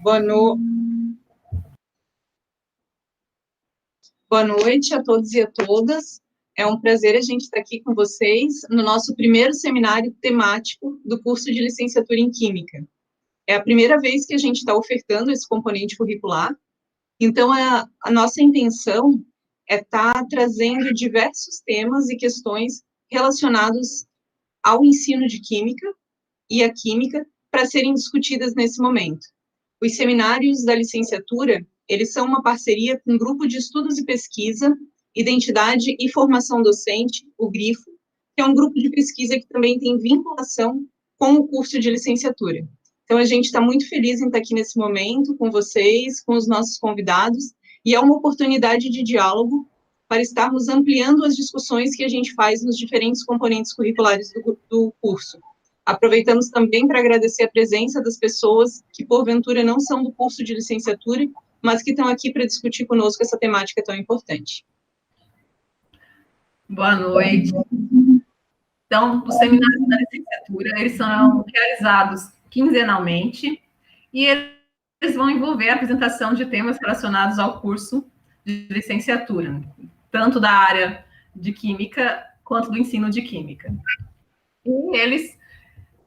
Boa, no... Boa noite a todos e a todas. É um prazer a gente estar aqui com vocês no nosso primeiro seminário temático do curso de licenciatura em Química. É a primeira vez que a gente está ofertando esse componente curricular, então a nossa intenção é estar trazendo diversos temas e questões relacionados ao ensino de Química e a Química para serem discutidas nesse momento. Os seminários da licenciatura, eles são uma parceria com o Grupo de Estudos e Pesquisa, Identidade e Formação Docente, o GRIFO, que é um grupo de pesquisa que também tem vinculação com o curso de licenciatura. Então, a gente está muito feliz em estar aqui nesse momento com vocês, com os nossos convidados, e é uma oportunidade de diálogo para estarmos ampliando as discussões que a gente faz nos diferentes componentes curriculares do curso. Aproveitamos também para agradecer a presença das pessoas que, porventura, não são do curso de licenciatura, mas que estão aqui para discutir conosco essa temática tão importante. Boa noite. Então, os seminários da licenciatura, eles são realizados quinzenalmente e eles vão envolver a apresentação de temas relacionados ao curso de licenciatura, tanto da área de Química quanto do ensino de Química. E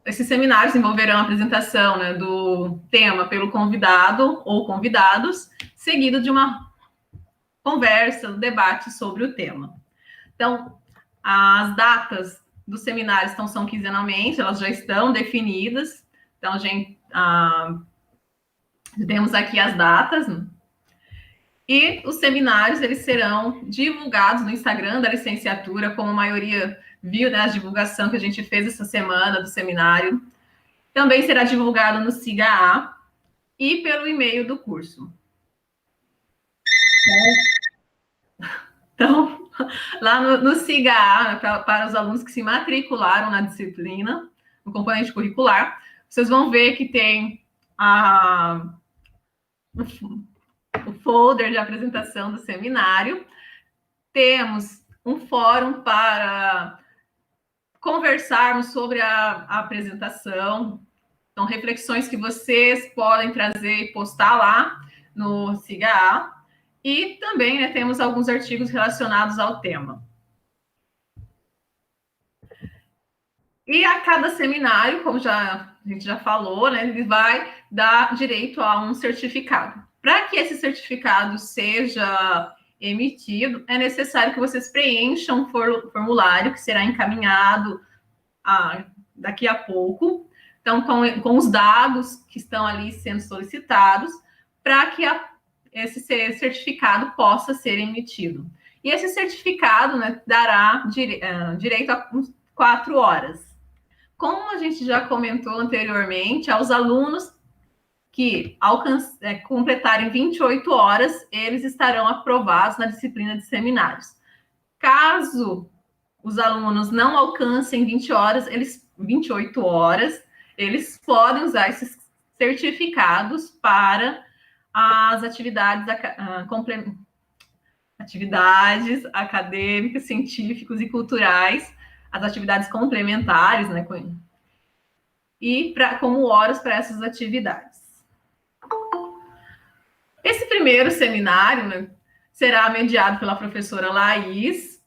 esses seminários envolverão a apresentação, né, do tema pelo convidado ou convidados, seguido de uma conversa, um debate sobre o tema. Então, as datas dos seminários são quinzenalmente, elas já estão definidas. Então, temos aqui as datas. E os seminários, eles serão divulgados no Instagram da licenciatura, como a maioria viu, né, a divulgação que a gente fez essa semana do seminário. Também será divulgado no SIGA e pelo e-mail do curso. Então, lá no SIGA, para os alunos que se matricularam na disciplina, no componente curricular, vocês vão ver que tem o folder de apresentação do seminário. Temos um fórum para conversarmos sobre a apresentação. Então, reflexões que vocês podem trazer e postar lá no SIGA. E também, né, temos alguns artigos relacionados ao tema. E a cada seminário, como a gente já falou, né, ele vai dar direito a um certificado. Para que esse certificado seja emitido, é necessário que vocês preencham um formulário que será encaminhado daqui a pouco. Então, com os dados que estão ali sendo solicitados, para que esse certificado possa ser emitido. E esse certificado, né, dará direito a 4 horas. Como a gente já comentou anteriormente, aos alunos que completarem 28 horas, eles estarão aprovados na disciplina de seminários. Caso os alunos não alcancem 28 horas, eles podem usar esses certificados para as atividades acadêmicas, científicas e culturais, as atividades complementares, né, e como horas para essas atividades. Esse primeiro seminário, né, será mediado pela professora Laís.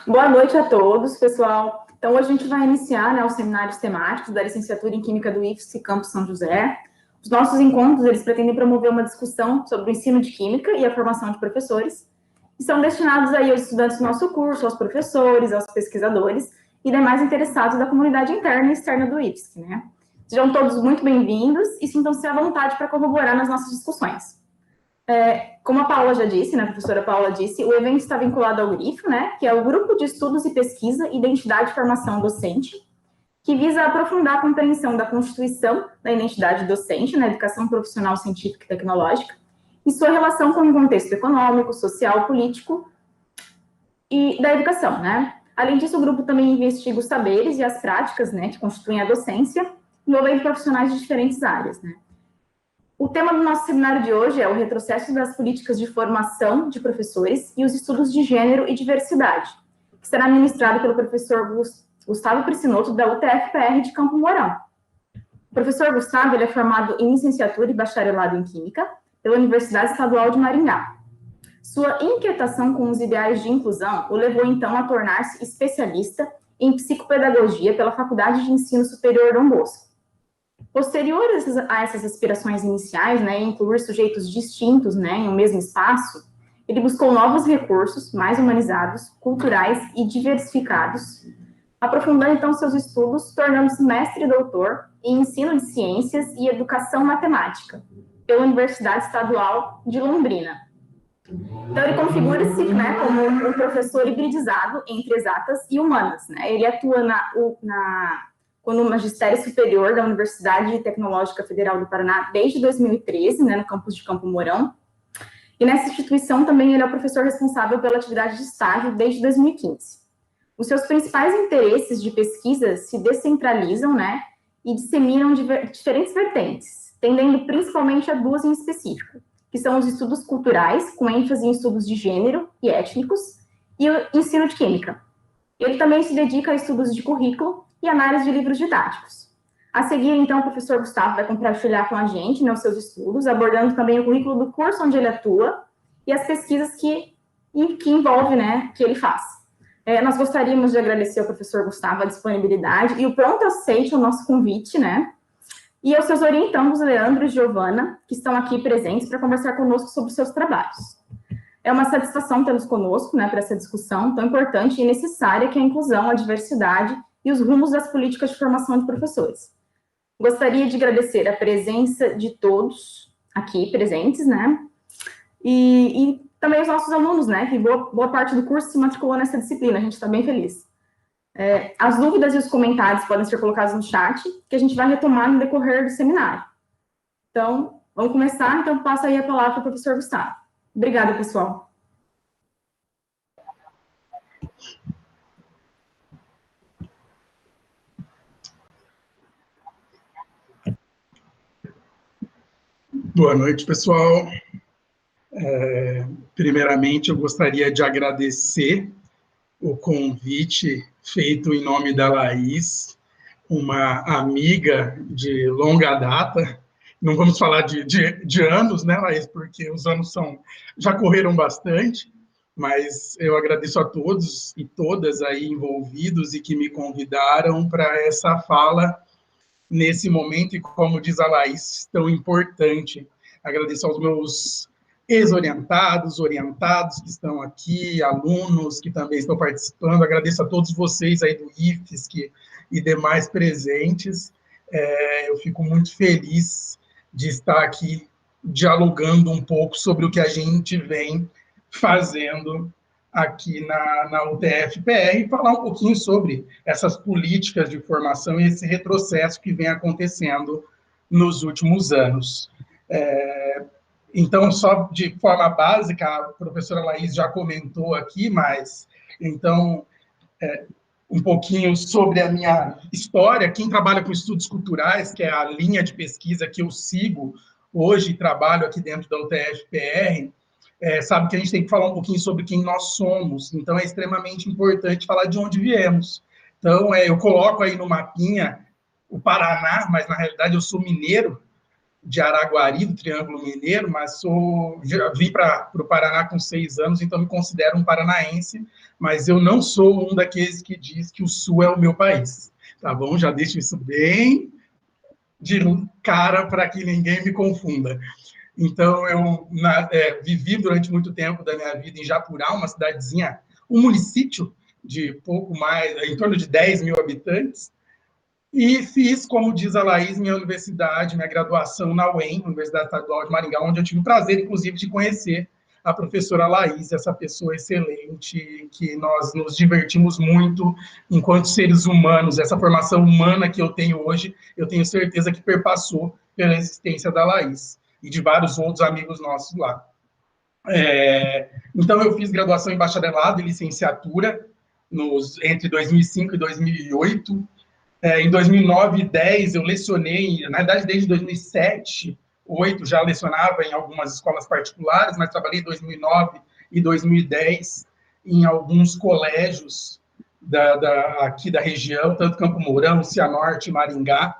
Boa noite a todos, pessoal. Então, hoje a gente vai iniciar, né, os seminários temáticos da licenciatura em Química do IFSC Campus São José. Os nossos encontros, eles pretendem promover uma discussão sobre o ensino de Química e a formação de professores, e são destinados aí aos estudantes do nosso curso, aos professores, aos pesquisadores e demais interessados da comunidade interna e externa do IFSC, né? Sejam todos muito bem-vindos e sintam-se à vontade para corroborar nas nossas discussões. Como a Paula já disse, né, a professora Paula disse, o evento está vinculado ao GRIFO, né, que é o Grupo de Estudos e Pesquisa, Identidade e Formação Docente, que visa aprofundar a compreensão da constituição da identidade docente na educação profissional científica e tecnológica e sua relação com o contexto econômico, social, político e da educação, né. Além disso, o grupo também investiga os saberes e as práticas, né, que constituem a docência envolvendo profissionais de diferentes áreas, né? O tema do nosso seminário de hoje é o retrocesso das políticas de formação de professores e os estudos de gênero e diversidade, que será ministrado pelo professor Gustavo Priscinotto, da UTF-PR de Campo Mourão. O professor Gustavo ele é formado em licenciatura e bacharelado em Química pela Universidade Estadual de Maringá. Sua inquietação com os ideais de inclusão o levou, então, a tornar-se especialista em psicopedagogia pela Faculdade de Ensino Superior Dom Bosco. Posterior a essas aspirações iniciais, né, incluir sujeitos distintos, né, em um mesmo espaço, ele buscou novos recursos mais humanizados, culturais e diversificados, aprofundando, então, seus estudos, tornando-se mestre e doutor em ensino de ciências e educação matemática, pela Universidade Estadual de Londrina. Então, ele configura-se, né, como um professor hibridizado entre exatas e humanas, né? Ele atua no Magistério Superior da Universidade Tecnológica Federal do Paraná desde 2013, né, no campus de Campo Mourão. E nessa instituição também ele é o professor responsável pela atividade de estágio desde 2015. Os seus principais interesses de pesquisa se descentralizam, né, e disseminam diferentes vertentes, tendendo principalmente a duas em específico, que são os estudos culturais, com ênfase em estudos de gênero e étnicos, e o ensino de química. Ele também se dedica a estudos de currículo e análise de livros didáticos. A seguir, então, o professor Gustavo vai compartilhar com a gente, né, os seus estudos, abordando também o currículo do curso onde ele atua e as pesquisas que envolve, né, que ele faz. Nós gostaríamos de agradecer ao professor Gustavo a disponibilidade e o pronto aceite ao nosso convite, né, e aos seus orientandos, Leandro e Giovana, que estão aqui presentes para conversar conosco sobre os seus trabalhos. É uma satisfação tê-los conosco, né, para essa discussão tão importante e necessária que é a inclusão, a diversidade e os rumos das políticas de formação de professores. Gostaria de agradecer a presença de todos aqui presentes, né, e também os nossos alunos, né, que boa parte do curso se matriculou nessa disciplina, a gente está bem feliz. As dúvidas e os comentários podem ser colocados no chat, que a gente vai retomar no decorrer do seminário. Então, vamos começar, então passo aí a palavra para o professor Gustavo. Obrigada, pessoal. Boa noite, pessoal. Primeiramente, eu gostaria de agradecer o convite feito em nome da Laís, uma amiga de longa data. Não vamos falar de anos, né, Laís, porque os anos já correram bastante, mas eu agradeço a todos e todas aí envolvidos e que me convidaram para essa fala nesse momento, e como diz a Laís, tão importante. Agradeço aos meus ex-orientados, orientados que estão aqui, alunos que também estão participando, agradeço a todos vocês aí do IFSC e demais presentes. Eu fico muito feliz de estar aqui dialogando um pouco sobre o que a gente vem fazendo aqui na UTF-PR e falar um pouquinho sobre essas políticas de formação e esse retrocesso que vem acontecendo nos últimos anos. Então, só de forma básica, a professora Laís já comentou aqui, mas, então, um pouquinho sobre a minha história. Quem trabalha com estudos culturais, que é a linha de pesquisa que eu sigo hoje e trabalho aqui dentro da UTF-PR, sabe que a gente tem que falar um pouquinho sobre quem nós somos. Então, é extremamente importante falar de onde viemos. Então, eu coloco aí no mapinha o Paraná, mas, na realidade, eu sou mineiro, de Araguari, do Triângulo Mineiro, mas já vim para o Paraná com 6 anos, então me considero um paranaense, mas eu não sou um daqueles que diz que o Sul é o meu país, tá bom? Já deixo isso bem de cara para que ninguém me confunda. Então, eu vivi durante muito tempo da minha vida em Japurá, uma cidadezinha, um município de pouco mais, em torno de 10 mil habitantes, e fiz, como diz a Laís, minha universidade, minha graduação na UEM, Universidade Estadual de Maringá, onde eu tive o prazer, inclusive, de conhecer a professora Laís, essa pessoa excelente, que nós nos divertimos muito enquanto seres humanos. Essa formação humana que eu tenho hoje, eu tenho certeza que perpassou pela existência da Laís e de vários outros amigos nossos lá. Então, eu fiz graduação em bacharelado e licenciatura entre 2005 e 2008, Em 2009 e 2010, eu lecionei, na verdade, desde 2007, 2008, já lecionava em algumas escolas particulares, mas trabalhei em 2009 e 2010 em alguns colégios aqui da região, tanto Campo Mourão, Cianorte, Maringá,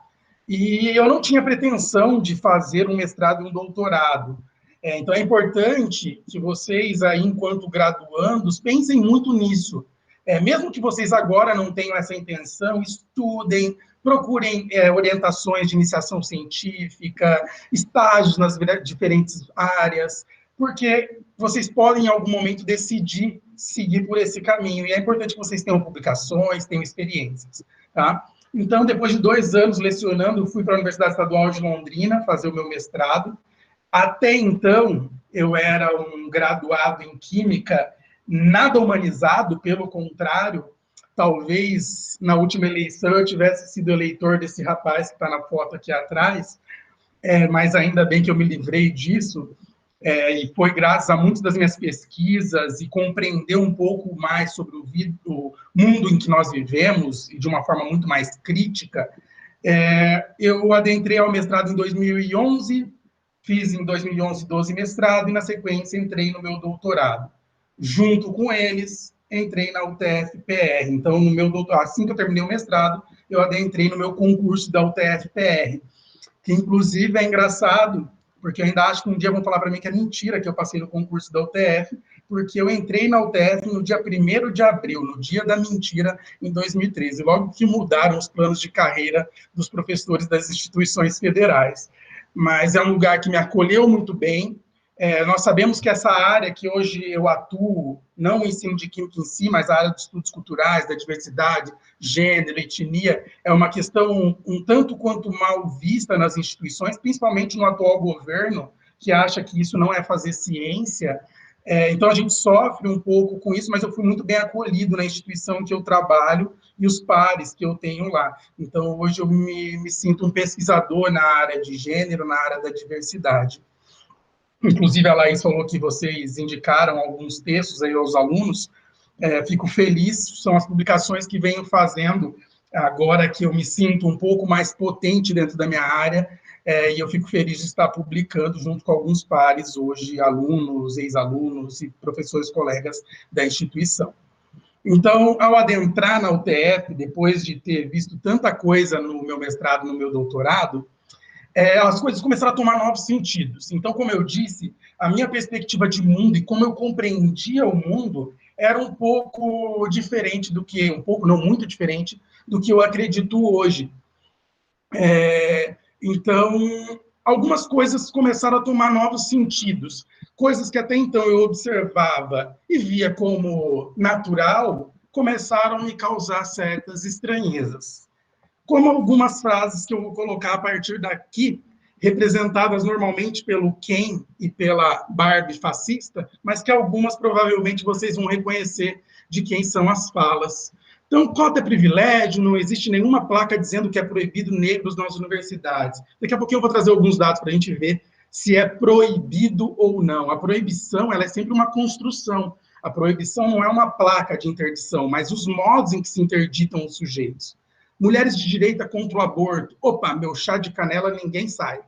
e eu não tinha pretensão de fazer um mestrado e um doutorado. Então, é importante que vocês, aí, enquanto graduandos, pensem muito nisso. Mesmo que vocês agora não tenham essa intenção, estudem, procurem orientações de iniciação científica, estágios nas diferentes áreas, porque vocês podem, em algum momento, decidir seguir por esse caminho. E é importante que vocês tenham publicações, tenham experiências, tá? Então, depois de 2 anos lecionando, fui para a Universidade Estadual de Londrina fazer o meu mestrado. Até então, eu era um graduado em Química nada humanizado, pelo contrário, talvez na última eleição eu tivesse sido eleitor desse rapaz que está na foto aqui atrás, mas ainda bem que eu me livrei disso, e foi graças a muitas das minhas pesquisas e compreender um pouco mais sobre o mundo em que nós vivemos, e de uma forma muito mais crítica, eu adentrei ao mestrado em 2011, fiz em 2011, 12 mestrado, e na sequência entrei no meu doutorado. Junto com eles, entrei na UTF-PR. Então, no meu doutorado, assim que eu terminei o mestrado, eu adentrei no meu concurso da UTF-PR, que inclusive é engraçado, porque eu ainda acho que um dia vão falar para mim que é mentira que eu passei no concurso da UTF, porque eu entrei na UTF no dia 1º de abril, no dia da mentira, em 2013, logo que mudaram os planos de carreira dos professores das instituições federais. Mas é um lugar que me acolheu muito bem. Nós sabemos que essa área que hoje eu atuo, não o ensino de Química em si, mas a área de estudos culturais, da diversidade, gênero, etnia, é uma questão um tanto quanto mal vista nas instituições, principalmente no atual governo, que acha que isso não é fazer ciência. Então, a gente sofre um pouco com isso, mas eu fui muito bem acolhido na instituição que eu trabalho e os pares que eu tenho lá. Então, hoje eu me sinto um pesquisador na área de gênero, na área da diversidade. Inclusive, a Laís falou que vocês indicaram alguns textos aí aos alunos. Fico feliz, são as publicações que venho fazendo agora que eu me sinto um pouco mais potente dentro da minha área, e eu fico feliz de estar publicando junto com alguns pares hoje, alunos, ex-alunos e professores colegas da instituição. Então, ao adentrar na UTF, depois de ter visto tanta coisa no meu mestrado, no meu doutorado, as coisas começaram a tomar novos sentidos. Então, como eu disse, a minha perspectiva de mundo e como eu compreendia o mundo era um pouco diferente do que, um pouco, não muito diferente, do que eu acredito hoje. Então, algumas coisas começaram a tomar novos sentidos. Coisas que até então eu observava e via como natural, começaram a me causar certas estranhezas. Como algumas frases que eu vou colocar a partir daqui, representadas normalmente pelo Ken e pela Barbie fascista, mas que algumas provavelmente vocês vão reconhecer de quem são as falas. Então, cota é privilégio, não existe nenhuma placa dizendo que é proibido negros nas universidades. Daqui a pouquinho eu vou trazer alguns dados para a gente ver se é proibido ou não. A proibição, ela é sempre uma construção. A proibição não é uma placa de interdição, mas os modos em que se interditam os sujeitos. Mulheres de direita contra o aborto. Opa, meu chá de canela ninguém sai.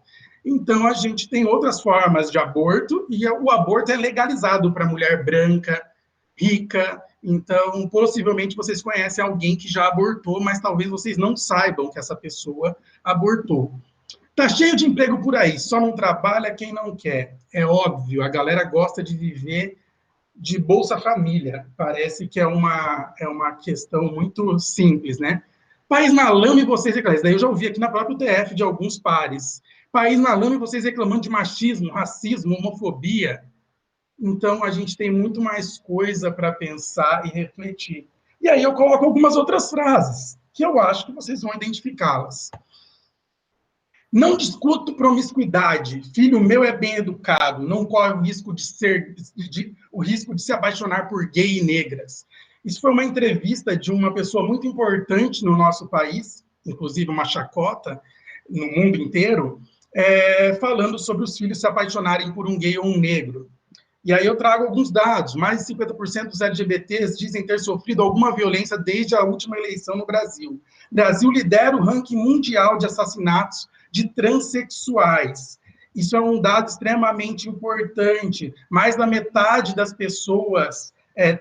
Então, a gente tem outras formas de aborto, e o aborto é legalizado para mulher branca, rica. Então, possivelmente, vocês conhecem alguém que já abortou, mas talvez vocês não saibam que essa pessoa abortou. Tá cheio de emprego por aí, só não trabalha quem não quer. É óbvio, a galera gosta de viver de Bolsa Família. Parece que é uma questão muito simples, né? País na lama e vocês reclamando. Daí eu já ouvi aqui na própria UTF de alguns pares. País na lama e vocês reclamando de machismo, racismo, homofobia. Então, a gente tem muito mais coisa para pensar e refletir. E aí eu coloco algumas outras frases, que eu acho que vocês vão identificá-las. Não discuto promiscuidade. Filho meu é bem educado. Não corre o risco de se apaixonar por gay e negras. Isso foi uma entrevista de uma pessoa muito importante no nosso país, inclusive uma chacota no mundo inteiro, falando sobre os filhos se apaixonarem por um gay ou um negro. E aí eu trago alguns dados. Mais de 50% dos LGBTs dizem ter sofrido alguma violência desde a última eleição no Brasil. O Brasil lidera o ranking mundial de assassinatos de transexuais. Isso é um dado extremamente importante. Mais da metade das pessoas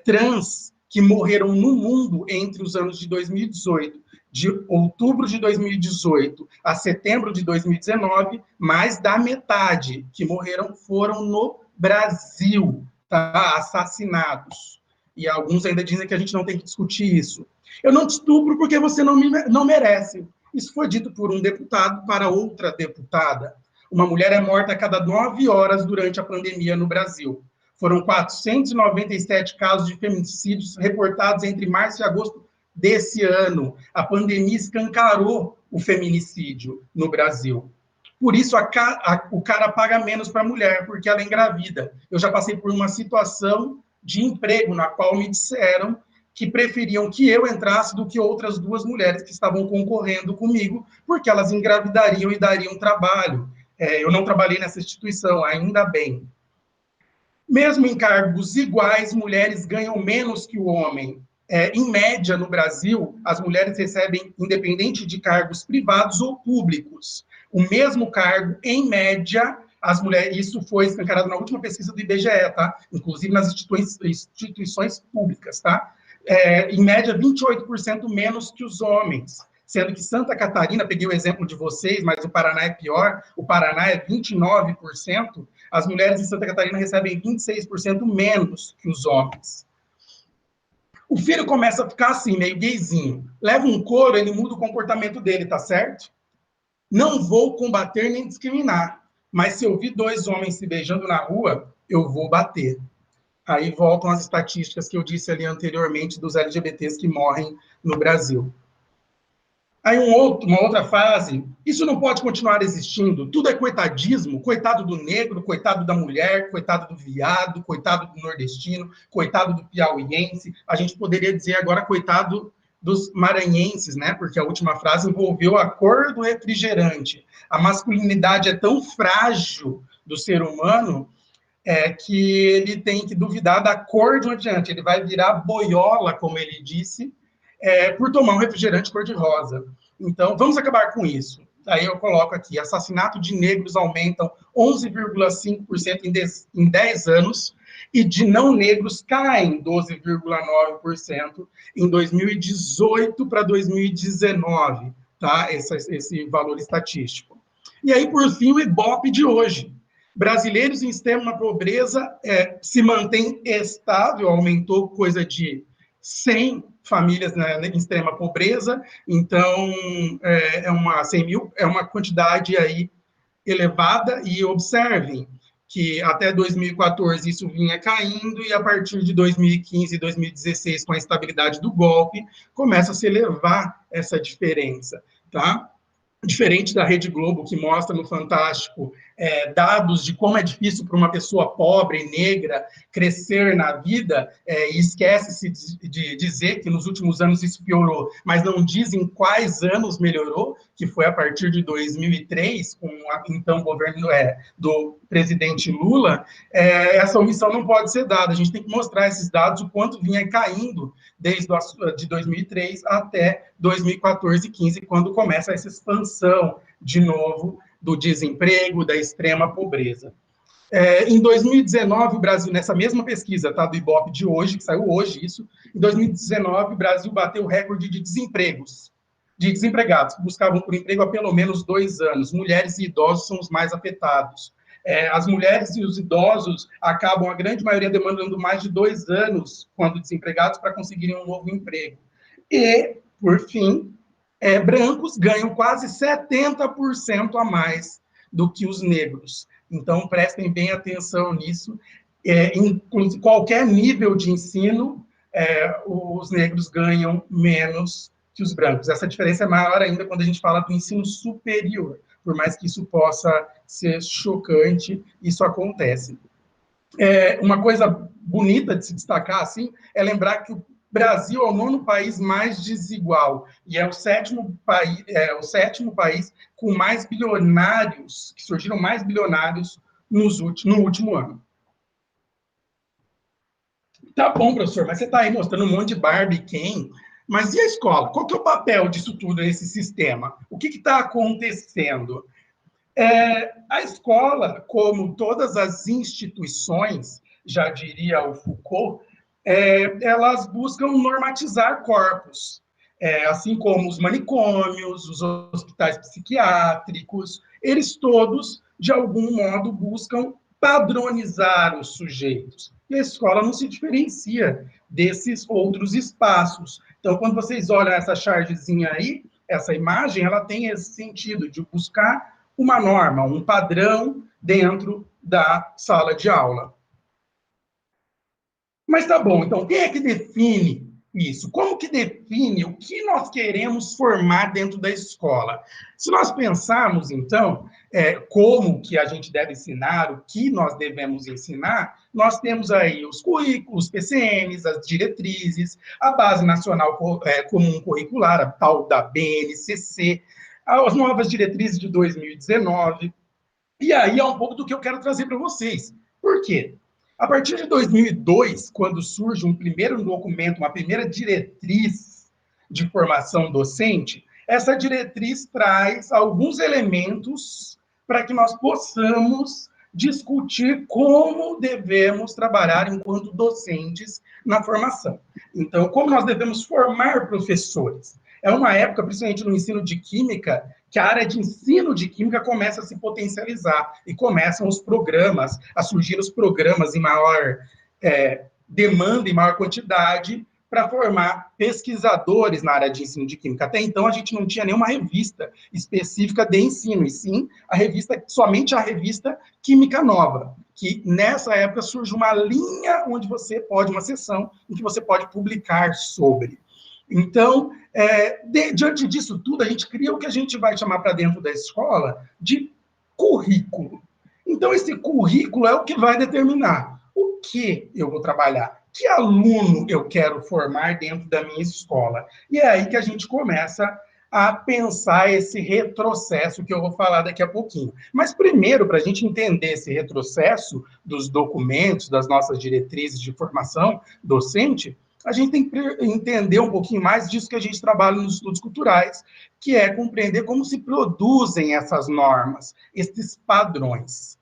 trans que morreram no mundo entre os anos de 2018, de outubro de 2018 a setembro de 2019, mais da metade que morreram foram no Brasil, tá? Assassinados. E alguns ainda dizem que a gente não tem que discutir isso. Eu não te estupro porque você não merece. Isso foi dito por um deputado para outra deputada. Uma mulher é morta a cada 9 horas durante a pandemia no Brasil. Foram 497 casos de feminicídios reportados entre março e agosto desse ano. A pandemia escancarou o feminicídio no Brasil. Por isso, o cara paga menos para a mulher, porque ela é engravida. Eu já passei por uma situação de emprego na qual me disseram que preferiam que eu entrasse do que outras 2 mulheres que estavam concorrendo comigo, porque elas engravidariam e dariam trabalho. Eu não trabalhei nessa instituição, ainda bem. Mesmo em cargos iguais, mulheres ganham menos que o homem. Em média, no Brasil, as mulheres recebem, independente de cargos privados ou públicos, o mesmo cargo, em média, as mulheres, isso foi escancarado na última pesquisa do IBGE, tá? Inclusive nas instituições públicas, tá? Em média, 28% menos que os homens, sendo que Santa Catarina, peguei o exemplo de vocês, mas o Paraná é pior, o Paraná é 29%, as mulheres em Santa Catarina recebem 26% menos que os homens. O filho começa a ficar assim, meio gayzinho. Leva um couro, ele muda o comportamento dele, tá certo? Não vou combater nem discriminar, mas se eu vi 2 homens se beijando na rua, eu vou bater. Aí voltam as estatísticas que eu disse ali anteriormente dos LGBTs que morrem no Brasil. Aí uma outra fase, isso não pode continuar existindo, tudo é coitadismo, coitado do negro, coitado da mulher, coitado do viado, coitado do nordestino, coitado do piauiense, a gente poderia dizer agora coitado dos maranhenses, né? Porque a última frase envolveu a cor do refrigerante. A masculinidade é tão frágil do ser humano que ele tem que duvidar da cor de um adiante, ele vai virar boiola, como ele disse, por tomar um refrigerante cor-de-rosa. Então, vamos acabar com isso. Aí eu coloco aqui, assassinato de negros aumentam 11,5% em 10 anos, e de não negros caem 12,9% em 2018 para 2019, tá? Esse valor estatístico. E aí, por fim, o Ibope de hoje. Brasileiros em extrema pobreza se mantém estável, aumentou coisa de 100 famílias, né, em extrema pobreza, então 100 mil é uma quantidade aí elevada, e observem que até 2014 isso vinha caindo, e a partir de 2015 e 2016, com a estabilidade do golpe, começa a se elevar essa diferença, tá? Diferente da Rede Globo, que mostra no Fantástico dados de como é difícil para uma pessoa pobre e negra crescer na vida, e esquece-se de dizer que nos últimos anos isso piorou, mas não dizem quais anos melhorou, que foi a partir de 2003, com então governo do presidente Lula. Essa omissão não pode ser dada, a gente tem que mostrar esses dados, o quanto vinha caindo desde de 2003 até 2014 e 15, quando começa essa expansão, de novo, do desemprego, da extrema pobreza. Em 2019, o Brasil, nessa mesma pesquisa, tá, do Ibope de hoje, que saiu hoje isso, em 2019, o Brasil bateu o recorde de desempregados, que buscavam por emprego há pelo menos 2 anos. Mulheres e idosos são os mais afetados. As mulheres e os idosos acabam, a grande maioria, demandando mais de 2 anos, quando desempregados, para conseguirem um novo emprego. E, por fim, brancos ganham quase 70% a mais do que os negros. Então, prestem bem atenção nisso. Em qualquer nível de ensino, os negros ganham menos que os brancos. Essa diferença é maior ainda quando a gente fala do ensino superior. Por mais que isso possa ser chocante, isso acontece. Uma coisa bonita de se destacar, assim, é lembrar que o Brasil é o 9º país mais desigual, e é o 7º país com mais bilionários, que surgiram mais bilionários no último ano. Tá bom, professor, mas você está aí mostrando um monte de Barbie, Ken, mas e a escola? Qual que é o papel disso tudo nesse sistema? O que está acontecendo? A escola, como todas as instituições, já diria o Foucault, elas buscam normatizar corpos, assim como os manicômios, os hospitais psiquiátricos, eles todos, de algum modo, buscam padronizar os sujeitos. E a escola não se diferencia desses outros espaços. Então, quando vocês olham essa chargezinha aí, essa imagem, ela tem esse sentido de buscar uma norma, um padrão dentro da sala de aula. Mas tá bom, então quem é que define isso? Como que define o que nós queremos formar dentro da escola? Se nós pensarmos, então, como que a gente deve ensinar, o que nós devemos ensinar, nós temos aí os currículos, PCNs, as diretrizes, a Base Nacional Comum Curricular, a tal da BNCC, as novas diretrizes de 2019. E aí é um pouco do que eu quero trazer para vocês. Por quê? A partir de 2002, quando surge um primeiro documento, uma primeira diretriz de formação docente, essa diretriz traz alguns elementos para que nós possamos discutir como devemos trabalhar enquanto docentes na formação. Então, como nós devemos formar professores? É uma época, principalmente no ensino de química, que a área de ensino de química começa a se potencializar e começam os programas, a surgir os programas em maior demanda, em maior quantidade, para formar pesquisadores na área de ensino de química. Até então, a gente não tinha nenhuma revista específica de ensino, e sim somente a revista Química Nova, que nessa época surge uma linha onde uma seção em que você pode publicar sobre. Então, diante disso tudo, a gente cria o que a gente vai chamar para dentro da escola de currículo. Então, esse currículo é o que vai determinar o que eu vou trabalhar, que aluno eu quero formar dentro da minha escola. E é aí que a gente começa a pensar esse retrocesso que eu vou falar daqui a pouquinho. Mas primeiro, para a gente entender esse retrocesso dos documentos, das nossas diretrizes de formação docente, a gente tem que entender um pouquinho mais disso que a gente trabalha nos estudos culturais, que é compreender como se produzem essas normas, esses padrões.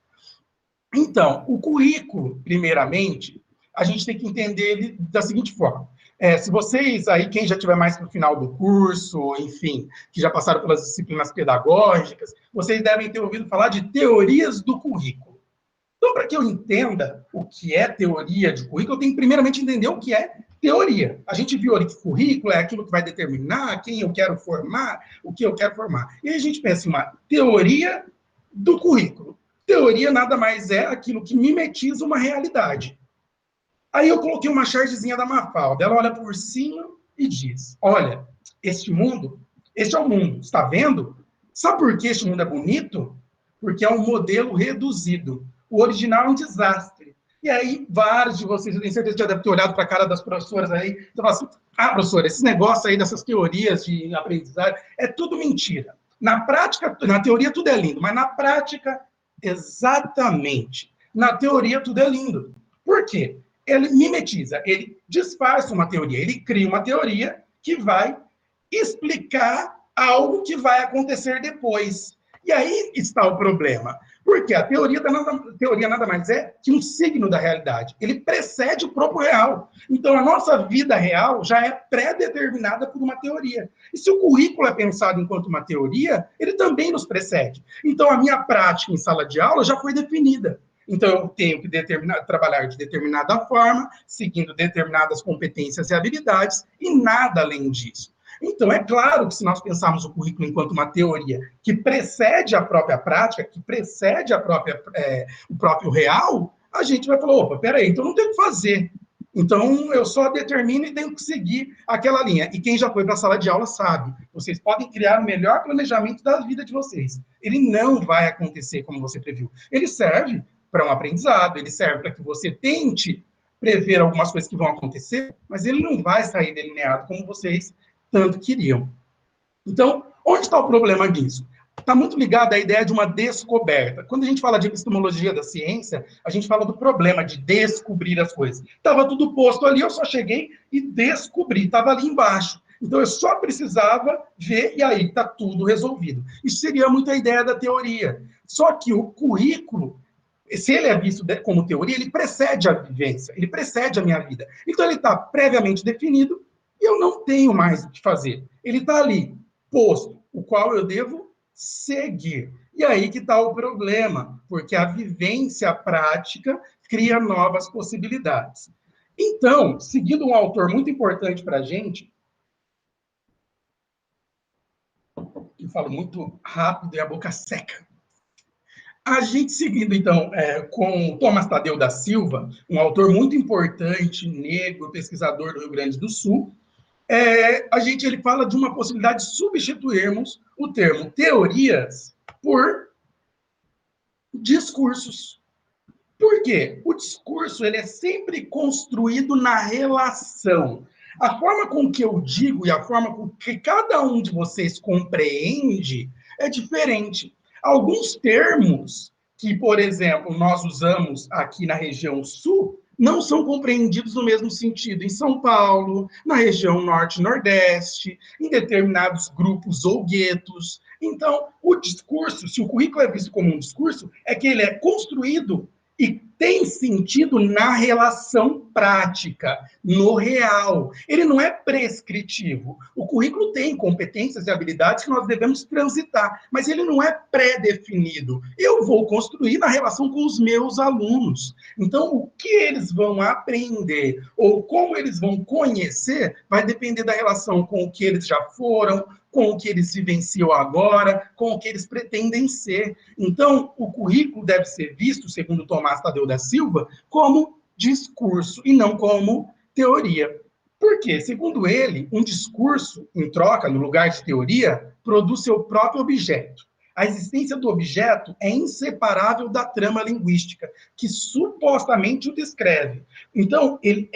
Então, o currículo, primeiramente, a gente tem que entender ele da seguinte forma. Se vocês aí, quem já estiver mais para o final do curso, enfim, que já passaram pelas disciplinas pedagógicas, vocês devem ter ouvido falar de teorias do currículo. Então, para que eu entenda o que é teoria de currículo, eu tenho que primeiramente entender o que é teoria. A gente viu ali que currículo é aquilo que vai determinar quem eu quero formar, o que eu quero formar. E aí a gente pensa em uma teoria do currículo. Teoria nada mais é aquilo que mimetiza uma realidade. Aí eu coloquei uma chargezinha da Mafalda. Ela olha por cima e diz, olha, este é o mundo, está vendo? Sabe por que este mundo é bonito? Porque é um modelo reduzido. O original é um desastre. E aí, vários de vocês, eu tenho certeza que já devem ter olhado para a cara das professoras aí, e falar assim, professora, esse negócio aí dessas teorias de aprendizagem é tudo mentira. Na prática, na teoria tudo é lindo, mas na prática, exatamente. Na teoria tudo é lindo. Por quê? Ele mimetiza, ele disfarça uma teoria, ele cria uma teoria que vai explicar algo que vai acontecer depois. E aí está o problema. Porque a teoria nada mais é que um signo da realidade. Ele precede o próprio real. Então, a nossa vida real já é pré-determinada por uma teoria. E se o currículo é pensado enquanto uma teoria, ele também nos precede. Então, a minha prática em sala de aula já foi definida. Então, eu tenho que trabalhar de determinada forma, seguindo determinadas competências e habilidades, e nada além disso. Então, é claro que se nós pensarmos o currículo enquanto uma teoria que precede a própria prática, que precede o próprio real, a gente vai falar, opa, peraí, então não tem o que fazer. Então, eu só determino e tenho que seguir aquela linha. E quem já foi para a sala de aula sabe, vocês podem criar o melhor planejamento da vida de vocês. Ele não vai acontecer como você previu. Ele serve para um aprendizado, ele serve para que você tente prever algumas coisas que vão acontecer, mas ele não vai sair delineado como vocês tanto queriam. Então, onde está o problema disso? está muito ligado à ideia de uma descoberta. Quando a gente fala de epistemologia da ciência, a gente fala do problema de descobrir as coisas. Estava tudo posto ali, eu só cheguei e descobri, estava ali embaixo. Então, eu só precisava ver e aí está tudo resolvido. Isso seria muito a ideia da teoria. Só que o currículo, se ele é visto como teoria, ele precede a vivência, ele precede a minha vida. Então, ele está previamente definido e eu não tenho mais o que fazer. Ele está ali, posto, o qual eu devo seguir. E aí que está o problema, porque a vivência prática cria novas possibilidades. Então, seguindo um autor muito importante para a gente, eu falo muito rápido e a boca seca. A gente seguindo, então, com Tomás Tadeu da Silva, um autor muito importante, negro, pesquisador do Rio Grande do Sul, ele fala de uma possibilidade de substituirmos o termo teorias por discursos. Por quê? O discurso ele é sempre construído na relação. A forma com que eu digo e a forma com que cada um de vocês compreende é diferente. Alguns termos que, por exemplo, nós usamos aqui na região sul, não são compreendidos no mesmo sentido em São Paulo, na região norte e nordeste, em determinados grupos ou guetos. Então, o discurso, se o currículo é visto como um discurso, é que ele é construído e tem sentido na relação prática, no real. Ele não é prescritivo. O currículo tem competências e habilidades que nós devemos transitar, mas ele não é pré-definido. Eu vou construir na relação com os meus alunos. Então, o que eles vão aprender ou como eles vão conhecer vai depender da relação com o que eles já foram, com o que eles vivenciam agora, com o que eles pretendem ser. Então, o currículo deve ser visto, segundo Tomás Tadeu da Silva, como discurso e não como teoria. Por quê? Segundo ele, um discurso, em troca, no lugar de teoria, produz seu próprio objeto. A existência do objeto é inseparável da trama linguística, que supostamente o descreve. Então, ele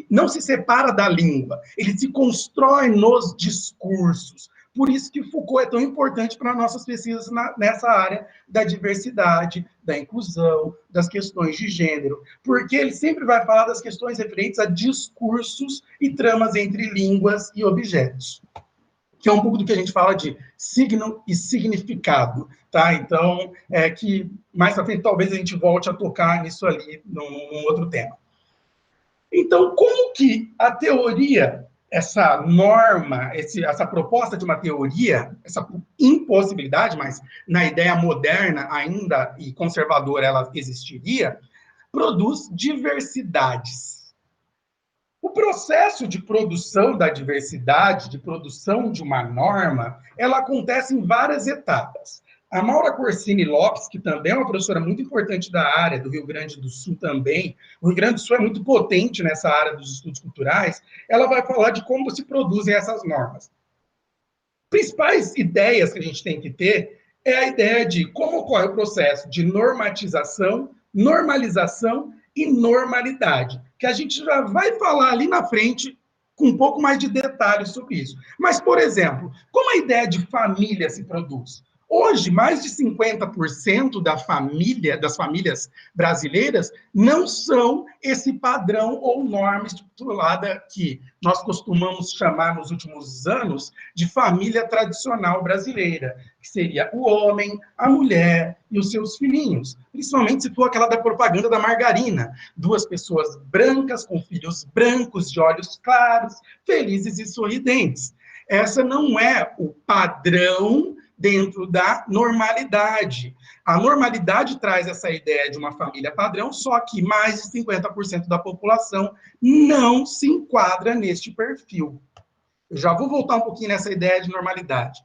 não se separa da língua, ele se constrói nos discursos. Por isso que Foucault é tão importante para nossas pesquisas nessa área da diversidade, da inclusão, das questões de gênero, porque ele sempre vai falar das questões referentes a discursos e tramas entre línguas e objetos, que é um pouco do que a gente fala de signo e significado, tá? Então, que mais para frente talvez a gente volte a tocar nisso ali, num outro tema. Então, como que a teoria, essa norma, essa proposta de uma teoria, essa impossibilidade, mas na ideia moderna ainda e conservadora ela existiria, produz diversidades. O processo de produção da diversidade, de produção de uma norma, ela acontece em várias etapas. A Maura Corsini Lopes, que também é uma professora muito importante da área, do Rio Grande do Sul também, o Rio Grande do Sul é muito potente nessa área dos estudos culturais, ela vai falar de como se produzem essas normas. Principais ideias que a gente tem que ter é a ideia de como ocorre o processo de normatização, normalização e normalidade, que a gente já vai falar ali na frente com um pouco mais de detalhes sobre isso. Mas, por exemplo, como a ideia de família se produz? Hoje, mais de 50% das famílias brasileiras não são esse padrão ou norma estipulada que nós costumamos chamar nos últimos anos de família tradicional brasileira, que seria o homem, a mulher e os seus filhinhos. Principalmente se for aquela da propaganda da margarina. 2 pessoas brancas, com filhos brancos, de olhos claros, felizes e sorridentes. Essa não é o padrão dentro da normalidade. A normalidade traz essa ideia de uma família padrão, só que mais de 50% da população não se enquadra neste perfil. Eu já vou voltar um pouquinho nessa ideia de normalidade.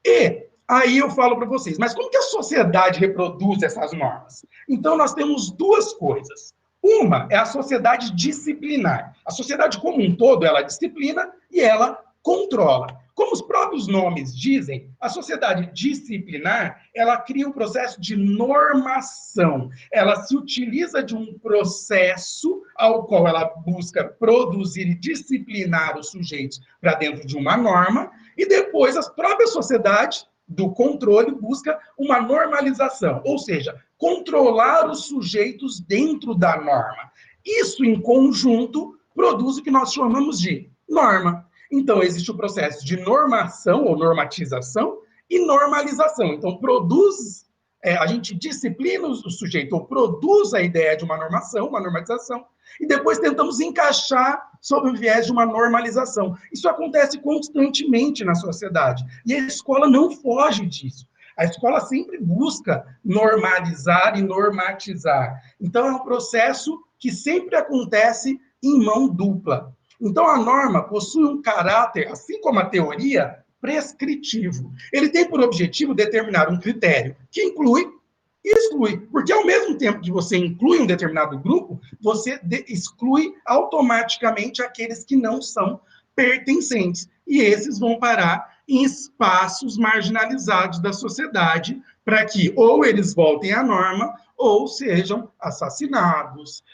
E aí eu falo para vocês, mas como que a sociedade reproduz essas normas? Então, nós temos 2 coisas. Uma é a sociedade disciplinar. A sociedade como um todo, ela disciplina e ela controla. Como os próprios nomes dizem, a sociedade disciplinar, ela cria um processo de normação. Ela se utiliza de um processo ao qual ela busca produzir e disciplinar os sujeitos para dentro de uma norma, e depois a própria sociedade do controle busca uma normalização, ou seja, controlar os sujeitos dentro da norma. Isso, em conjunto, produz o que nós chamamos de norma. Então, existe o processo de normação ou normatização e normalização. Então, a gente disciplina o sujeito, ou produz a ideia de uma normação, uma normatização, e depois tentamos encaixar sob o viés de uma normalização. Isso acontece constantemente na sociedade, e a escola não foge disso. A escola sempre busca normalizar e normatizar. Então, é um processo que sempre acontece em mão dupla. Então, a norma possui um caráter, assim como a teoria, prescritivo. Ele tem por objetivo determinar um critério que inclui e exclui. Porque, ao mesmo tempo que você inclui um determinado grupo, você exclui automaticamente aqueles que não são pertencentes. E esses vão parar em espaços marginalizados da sociedade, para que ou eles voltem à norma, ou sejam assassinados,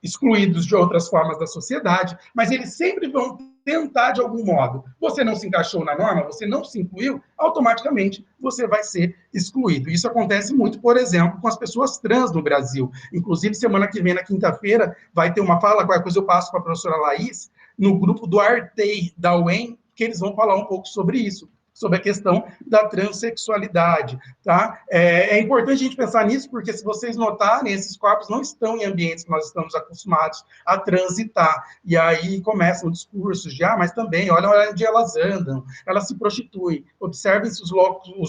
excluídos de outras formas da sociedade, mas eles sempre vão tentar de algum modo. Você não se encaixou na norma, você não se incluiu, automaticamente você vai ser excluído. Isso acontece muito, por exemplo, com as pessoas trans no Brasil. Inclusive, semana que vem, na quinta-feira, vai ter uma fala, qualquer coisa eu passo para a professora Laís, no grupo do Artei, da UEM, que eles vão falar um pouco sobre isso, sobre a questão da transexualidade, tá? É importante a gente pensar nisso, porque se vocês notarem, esses corpos não estão em ambientes que nós estamos acostumados a transitar, e aí começam discursos de, mas também, olha onde elas andam, elas se prostituem, observem se os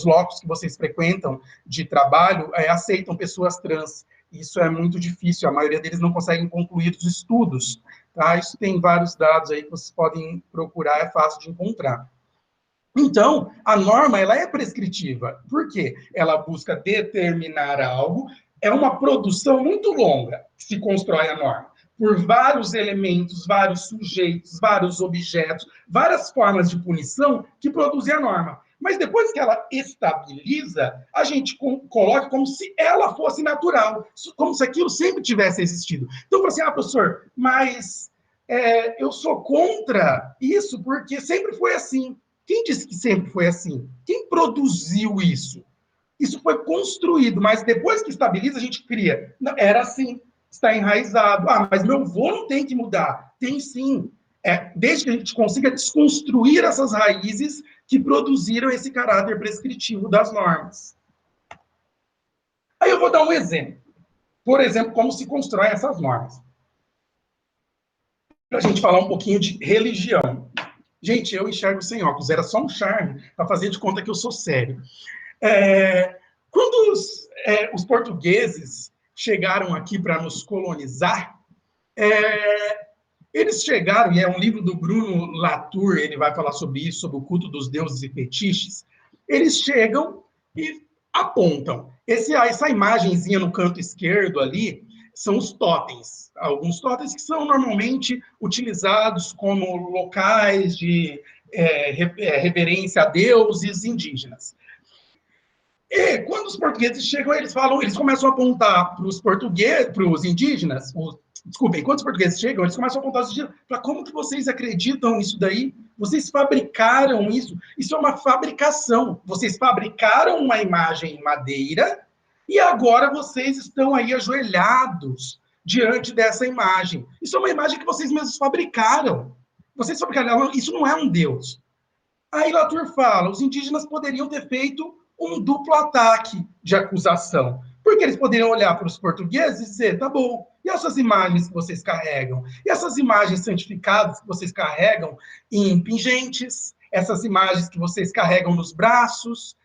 locos que vocês frequentam de trabalho aceitam pessoas trans. Isso é muito difícil, a maioria deles não conseguem concluir os estudos, tá? Isso tem vários dados aí que vocês podem procurar, é fácil de encontrar. Então, a norma, ela é prescritiva. Por quê? Ela busca determinar algo, é uma produção muito longa que se constrói a norma, por vários elementos, vários sujeitos, vários objetos, várias formas de punição que produzem a norma. Mas depois que ela estabiliza, a gente coloca como se ela fosse natural, como se aquilo sempre tivesse existido. Então, assim, professor, mas eu sou contra isso porque sempre foi assim. Quem disse que sempre foi assim? Quem produziu isso? Isso foi construído, mas depois que estabiliza, a gente cria. Não, era assim, está enraizado. Mas meu avô não tem que mudar. Tem sim. Desde que a gente consiga desconstruir essas raízes que produziram esse caráter prescritivo das normas. Aí eu vou dar um exemplo. Por exemplo, como se constroem essas normas. Para a gente falar um pouquinho de religião. Gente, eu enxergo sem óculos, era só um charme para fazer de conta que eu sou sério. Quando os portugueses chegaram aqui para nos colonizar, eles chegaram, e é um livro do Bruno Latour, ele vai falar sobre isso, sobre o culto dos deuses e fetiches, eles chegam e apontam. Essa imagenzinha no canto esquerdo ali são os totens. Alguns totens que são normalmente utilizados como locais de reverência a deuses indígenas. E quando os portugueses chegam, eles começam a apontar para os indígenas, quando os portugueses chegam, eles começam a apontar os indígenas, para como que vocês acreditam nisso daí? Vocês fabricaram isso? Isso é uma fabricação. Vocês fabricaram uma imagem em madeira e agora vocês estão aí ajoelhados diante dessa imagem. Isso é uma imagem que vocês mesmos fabricaram. Vocês fabricaram, isso não é um deus. Aí Latour fala, os indígenas poderiam ter feito um duplo ataque de acusação. Porque eles poderiam olhar para os portugueses e dizer, tá bom, e essas imagens que vocês carregam? E essas imagens santificadas que vocês carregam em pingentes? Essas imagens que vocês carregam nos braços?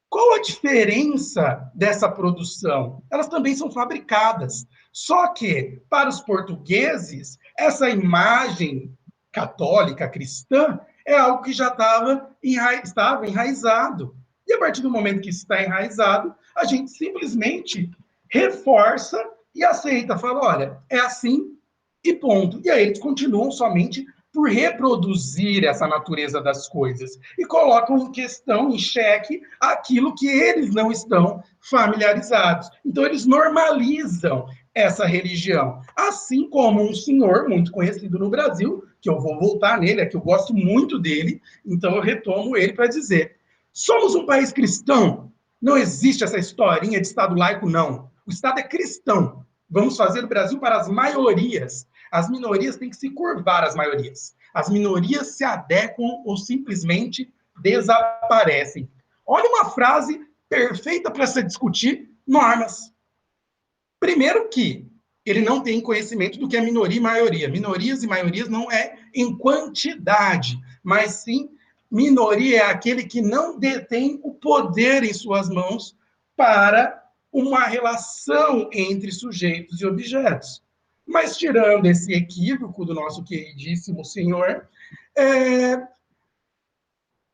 Qual a diferença dessa produção? Elas também são fabricadas. Só que, para os portugueses, essa imagem católica, cristã, é algo que já estava enraizado. E a partir do momento que isso está enraizado, a gente simplesmente reforça e aceita. Fala, olha, é assim e ponto. E aí eles continuam somente por reproduzir essa natureza das coisas e colocam em questão, em xeque, aquilo que eles não estão familiarizados. Então, eles normalizam essa religião. Assim como um senhor muito conhecido no Brasil, que eu vou voltar nele, é que eu gosto muito dele, então eu retomo ele para dizer: somos um país cristão? Não existe essa historinha de Estado laico, não. O Estado é cristão. Vamos fazer o Brasil para as maiorias. As minorias têm que se curvar às maiorias. As minorias se adequam ou simplesmente desaparecem. Olha uma frase perfeita para se discutir normas. Primeiro que ele não tem conhecimento do que é minoria e maioria. Minorias e maiorias não é em quantidade, mas sim minoria é aquele que não detém o poder em suas mãos para uma relação entre sujeitos e objetos. Mas, tirando esse equívoco do nosso queridíssimo senhor,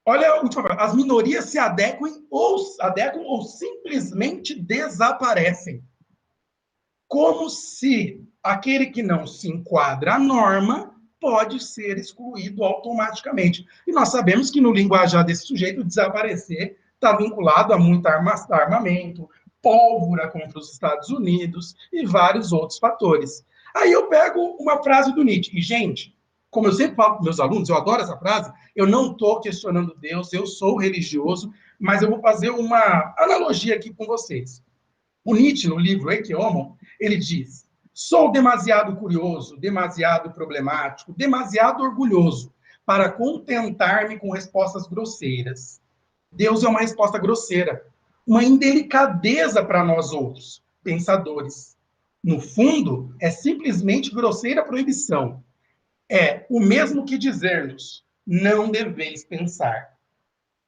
olha a última frase: as minorias se adequam ou simplesmente desaparecem. Como se aquele que não se enquadra à norma pode ser excluído automaticamente. E nós sabemos que no linguajar desse sujeito, desaparecer está vinculado a muito armamento, pólvora contra os Estados Unidos e vários outros fatores. Aí eu pego uma frase do Nietzsche. E, gente, como eu sempre falo para meus alunos, eu adoro essa frase, eu não estou questionando Deus, eu sou religioso, mas eu vou fazer uma analogia aqui com vocês. O Nietzsche, no livro Ecce Homo, ele diz: sou demasiado curioso, demasiado problemático, demasiado orgulhoso para contentar-me com respostas grosseiras. Deus é uma resposta grosseira, uma indelicadeza para nós outros, pensadores. No fundo, é simplesmente grosseira proibição. É o mesmo que dizer-nos: não deveis pensar.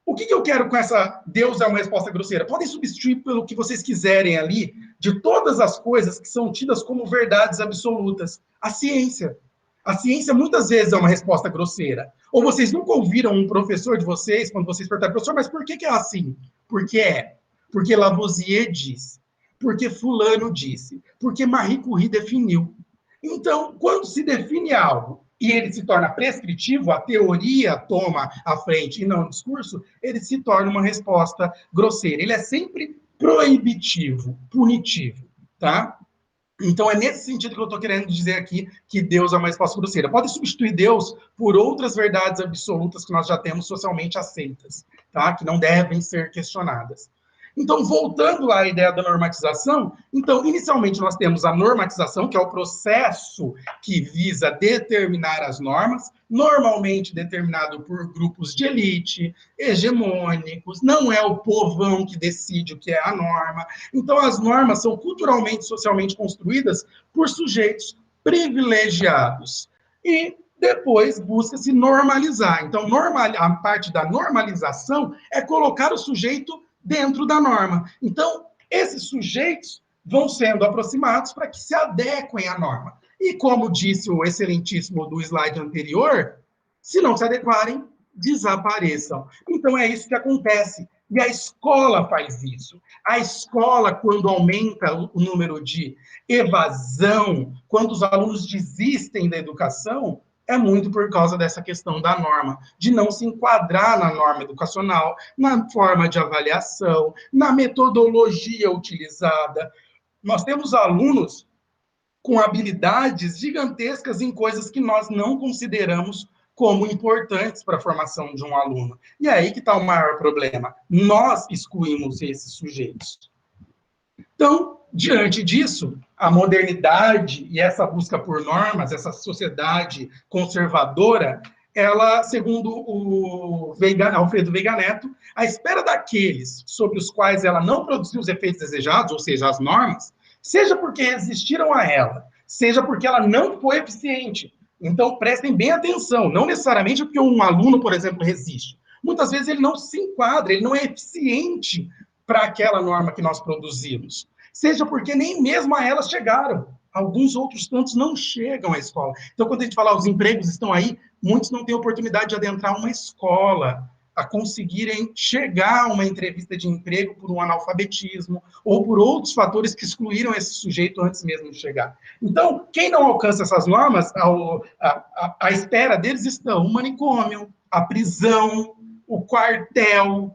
O que eu quero com essa Deus é uma resposta grosseira? Podem substituir pelo que vocês quiserem ali, de todas as coisas que são tidas como verdades absolutas. A ciência. A ciência muitas vezes é uma resposta grosseira. Ou vocês nunca ouviram um professor de vocês, quando vocês perguntaram: professor, mas por que é assim? Porque é. Porque Lavoisier disse. Porque fulano disse. Porque Marie Curie definiu. Então, quando se define algo e ele se torna prescritivo, a teoria toma a frente e não o discurso, ele se torna uma resposta grosseira. Ele é sempre proibitivo, punitivo, tá? Então, é nesse sentido que eu estou querendo dizer aqui que Deus é uma resposta grosseira. Pode substituir Deus por outras verdades absolutas que nós já temos socialmente aceitas, tá? Que não devem ser questionadas. Então, voltando lá à ideia da normatização, então, inicialmente nós temos a normatização, que é o processo que visa determinar as normas, normalmente determinado por grupos de elite, hegemônicos, não é o povão que decide o que é a norma. Então, as normas são culturalmente e socialmente construídas por sujeitos privilegiados. E depois busca-se normalizar. Então, a parte da normalização é colocar o sujeito dentro da norma. Então, esses sujeitos vão sendo aproximados para que se adequem à norma. E como disse o excelentíssimo do slide anterior, se não se adequarem, desapareçam. Então, é isso que acontece. E a escola faz isso. A escola, quando aumenta o número de evasão, quando os alunos desistem da educação, é muito por causa dessa questão da norma, de não se enquadrar na norma educacional, na forma de avaliação, na metodologia utilizada. Nós temos alunos com habilidades gigantescas em coisas que nós não consideramos como importantes para a formação de um aluno. E é aí que está o maior problema. Nós excluímos esses sujeitos. Então, diante disso, a modernidade e essa busca por normas, essa sociedade conservadora, ela, segundo o Alfredo Veiga Neto, à espera daqueles sobre os quais ela não produziu os efeitos desejados, ou seja, as normas, seja porque resistiram a ela, seja porque ela não foi eficiente. Então, prestem bem atenção, não necessariamente porque um aluno, por exemplo, resiste. Muitas vezes ele não se enquadra, ele não é eficiente para aquela norma que nós produzimos. Seja porque nem mesmo a elas chegaram. Alguns outros tantos não chegam à escola. Então, quando a gente fala os empregos estão aí, muitos não têm oportunidade de adentrar uma escola, a conseguirem chegar a uma entrevista de emprego por um analfabetismo ou por outros fatores que excluíram esse sujeito antes mesmo de chegar. Então, quem não alcança essas normas, à espera deles estão o manicômio, a prisão, o quartel.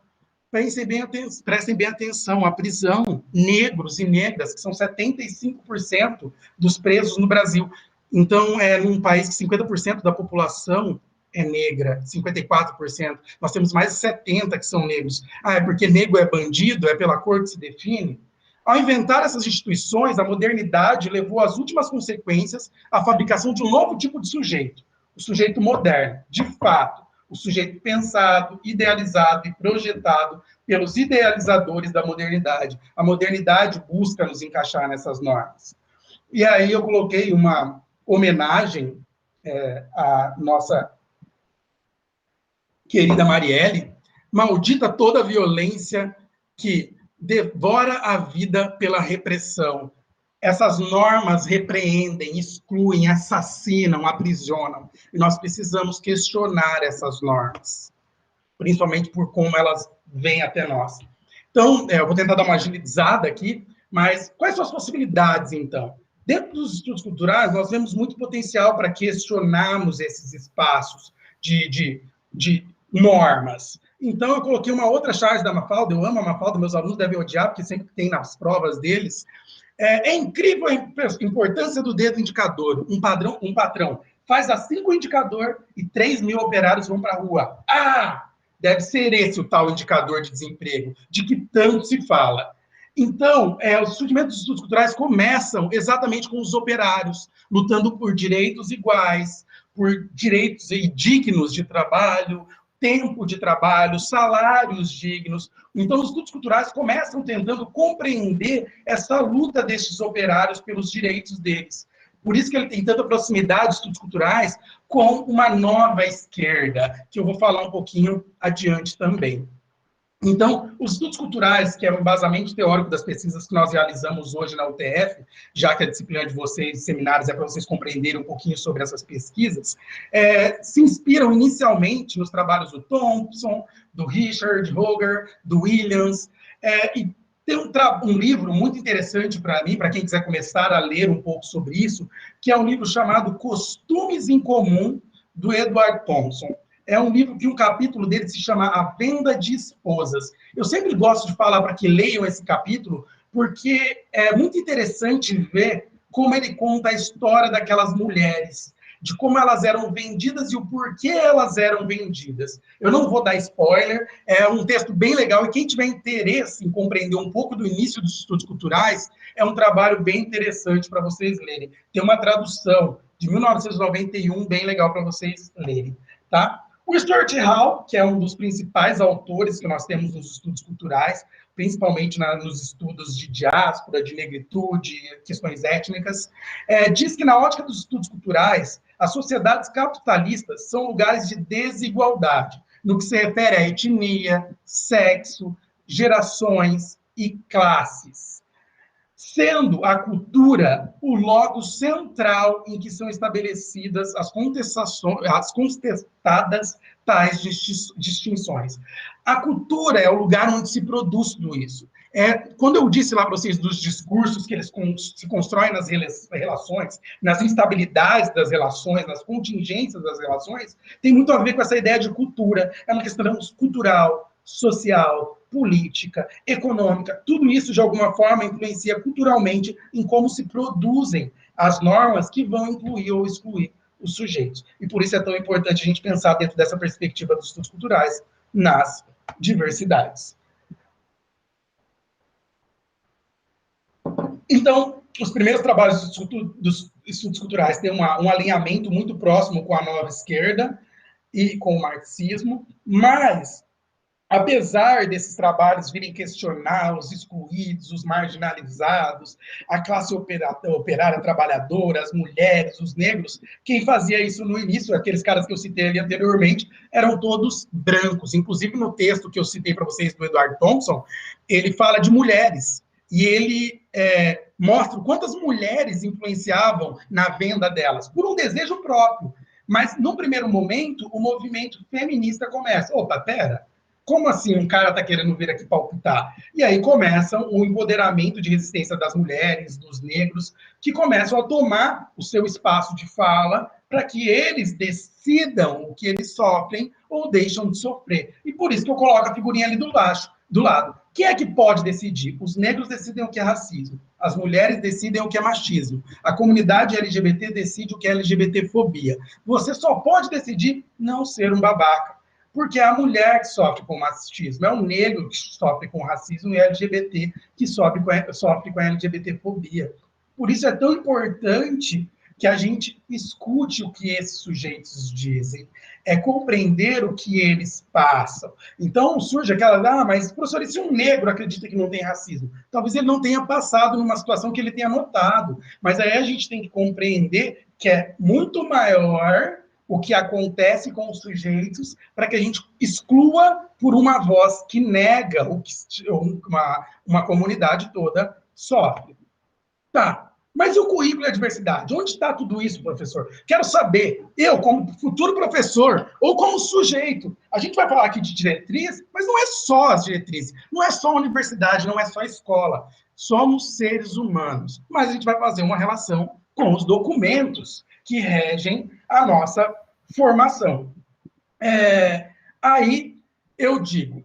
Prestem bem atenção, a prisão, negros e negras, que são 75% dos presos no Brasil. Então, num país que 50% da população é negra, 54%, nós temos mais de 70% que são negros. Ah, é porque negro é bandido? É pela cor que se define? Ao inventar essas instituições, a modernidade levou às últimas consequências a fabricação de um novo tipo de sujeito, o sujeito moderno, de fato, o sujeito pensado, idealizado e projetado pelos idealizadores da modernidade. A modernidade busca nos encaixar nessas normas. E aí eu coloquei uma homenagem à nossa querida Marielle: maldita toda violência que devora a vida pela repressão. Essas normas repreendem, excluem, assassinam, aprisionam. E nós precisamos questionar essas normas, principalmente por como elas vêm até nós. Então, eu vou tentar dar uma agilizada aqui, mas quais são as possibilidades, então? Dentro dos estudos culturais, nós vemos muito potencial para questionarmos esses espaços de normas. Então, eu coloquei uma outra charge da Mafalda, eu amo a Mafalda, meus alunos devem odiar, porque sempre tem nas provas deles. É incrível a importância do dedo indicador. Um patrão faz assim com o indicador e 3 mil operários vão para a rua. Ah, deve ser esse o tal indicador de desemprego, de que tanto se fala. Então, os surgimentos dos estudos culturais começam exatamente com os operários, lutando por direitos iguais, por direitos dignos de trabalho, tempo de trabalho, salários dignos. Então, os estudos culturais começam tentando compreender essa luta desses operários pelos direitos deles. Por isso que ele tem tanta proximidade, de estudos culturais, com uma nova esquerda, que eu vou falar um pouquinho adiante também. Então, os estudos culturais, que é o embasamento teórico das pesquisas que nós realizamos hoje na UTF, já que a disciplina de vocês, seminários, é para vocês compreenderem um pouquinho sobre essas pesquisas, se inspiram inicialmente nos trabalhos do Thompson, do Richard Hoger, do Williams, e tem um livro muito interessante para mim, para quem quiser começar a ler um pouco sobre isso, que é um livro chamado Costumes em Comum, do Edward Thompson. É um livro que um capítulo dele se chama A Venda de Esposas. Eu sempre gosto de falar para que leiam esse capítulo, porque é muito interessante ver como ele conta a história daquelas mulheres, de como elas eram vendidas e o porquê elas eram vendidas. Eu não vou dar spoiler, é um texto bem legal, e quem tiver interesse em compreender um pouco do início dos estudos culturais, é um trabalho bem interessante para vocês lerem. Tem uma tradução de 1991 bem legal para vocês lerem, tá? O Stuart Hall, que é um dos principais autores que nós temos nos estudos culturais, principalmente nos estudos de diáspora, de negritude, questões étnicas, diz que na ótica dos estudos culturais, as sociedades capitalistas são lugares de desigualdade, no que se refere à etnia, sexo, gerações e classes, sendo a cultura o logo central em que são estabelecidas as contestadas tais distinções. A cultura é o lugar onde se produz tudo isso. Quando eu disse lá para vocês dos discursos que eles se constroem nas relações, nas instabilidades das relações, nas contingências das relações, tem muito a ver com essa ideia de cultura. É uma questão cultural, social, política, econômica, tudo isso, de alguma forma, influencia culturalmente em como se produzem as normas que vão incluir ou excluir os sujeitos. E por isso é tão importante a gente pensar dentro dessa perspectiva dos estudos culturais nas diversidades. Então, os primeiros trabalhos dos estudos culturais têm um alinhamento muito próximo com a nova esquerda e com o marxismo, mas apesar desses trabalhos virem questionar os excluídos, os marginalizados, a classe operária trabalhadora, as mulheres, os negros, quem fazia isso no início, aqueles caras que eu citei ali anteriormente, eram todos brancos. Inclusive, no texto que eu citei para vocês do Edward Thompson, ele fala de mulheres. E ele mostra quantas mulheres influenciavam na venda delas, por um desejo próprio. Mas, no primeiro momento, o movimento feminista começa. Opa, pera! Como assim um cara está querendo vir aqui palpitar? E aí começa o empoderamento de resistência das mulheres, dos negros, que começam a tomar o seu espaço de fala para que eles decidam o que eles sofrem ou deixam de sofrer. E por isso que eu coloco a figurinha ali do lado. Quem é que pode decidir? Os negros decidem o que é racismo. As mulheres decidem o que é machismo. A comunidade LGBT decide o que é LGBTfobia. Você só pode decidir não ser um babaca. Porque é a mulher que sofre com machismo, é o negro que sofre com racismo e é LGBT que sofre com a LGBTfobia. Por isso é tão importante que a gente escute o que esses sujeitos dizem, é compreender o que eles passam. Então, surge aquela, mas, professor, e se um negro acredita que não tem racismo? Talvez ele não tenha passado numa situação que ele tenha notado, mas aí a gente tem que compreender que é muito maior o que acontece com os sujeitos para que a gente exclua por uma voz que nega o que uma comunidade toda sofre. Tá. Mas e o currículo e a diversidade? Onde está tudo isso, professor? Quero saber, eu, como futuro professor, ou como sujeito, a gente vai falar aqui de diretriz, mas não é só as diretrizes, não é só a universidade, não é só a escola. Somos seres humanos, mas a gente vai fazer uma relação com os documentos que regem a nossa formação. Aí, eu digo,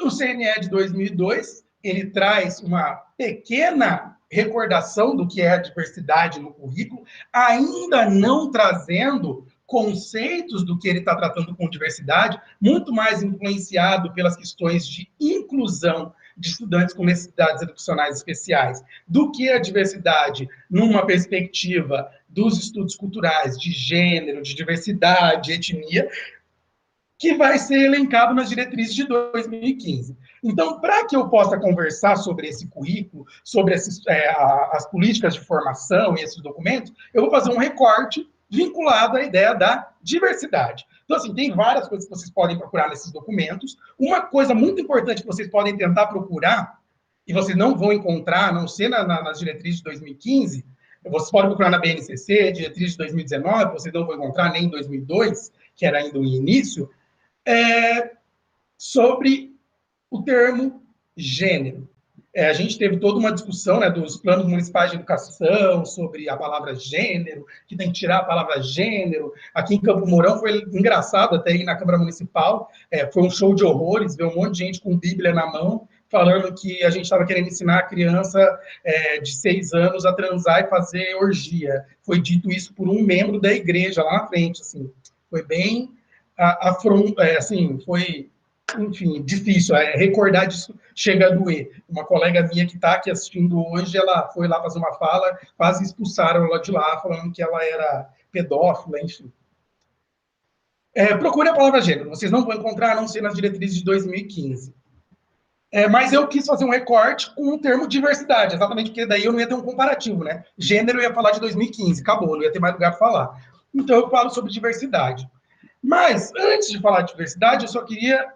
o CNE de 2002, ele traz uma pequena recordação do que é a diversidade no currículo, ainda não trazendo conceitos do que ele está tratando com diversidade, muito mais influenciado pelas questões de inclusão de estudantes com necessidades educacionais especiais, do que a diversidade numa perspectiva dos estudos culturais, de gênero, de diversidade, etnia, que vai ser elencado nas diretrizes de 2015. Então, para que eu possa conversar sobre esse currículo, sobre as políticas de formação e esses documentos, eu vou fazer um recorte vinculado à ideia da diversidade. Então, assim, tem várias coisas que vocês podem procurar nesses documentos. Uma coisa muito importante que vocês podem tentar procurar, e vocês não vão encontrar, a não ser nas diretrizes de 2015, vocês podem procurar na BNCC, diretriz de 2019, vocês não vão encontrar nem em 2002, que era ainda o início, sobre o termo gênero. A gente teve toda uma discussão, né, dos planos municipais de educação sobre a palavra gênero, que tem que tirar a palavra gênero. Aqui em Campo Mourão foi engraçado até ir na Câmara Municipal, foi um show de horrores, ver um monte de gente com Bíblia na mão, falando que a gente estava querendo ensinar a criança de 6 anos a transar e fazer orgia. Foi dito isso por um membro da igreja lá na frente, assim. Foi bem assim, foi, enfim, difícil. Recordar disso chega a doer. Uma colega minha que está aqui assistindo hoje, ela foi lá fazer uma fala, quase expulsaram ela de lá, falando que ela era pedófila, enfim. Procure a palavra gênero. Vocês não vão encontrar, a não ser nas diretrizes de 2015. Mas eu quis fazer um recorte com o termo diversidade, exatamente porque daí eu não ia ter um comparativo, né? Gênero eu ia falar de 2015, acabou, não ia ter mais lugar para falar. Então eu falo sobre diversidade. Mas, antes de falar de diversidade, eu só queria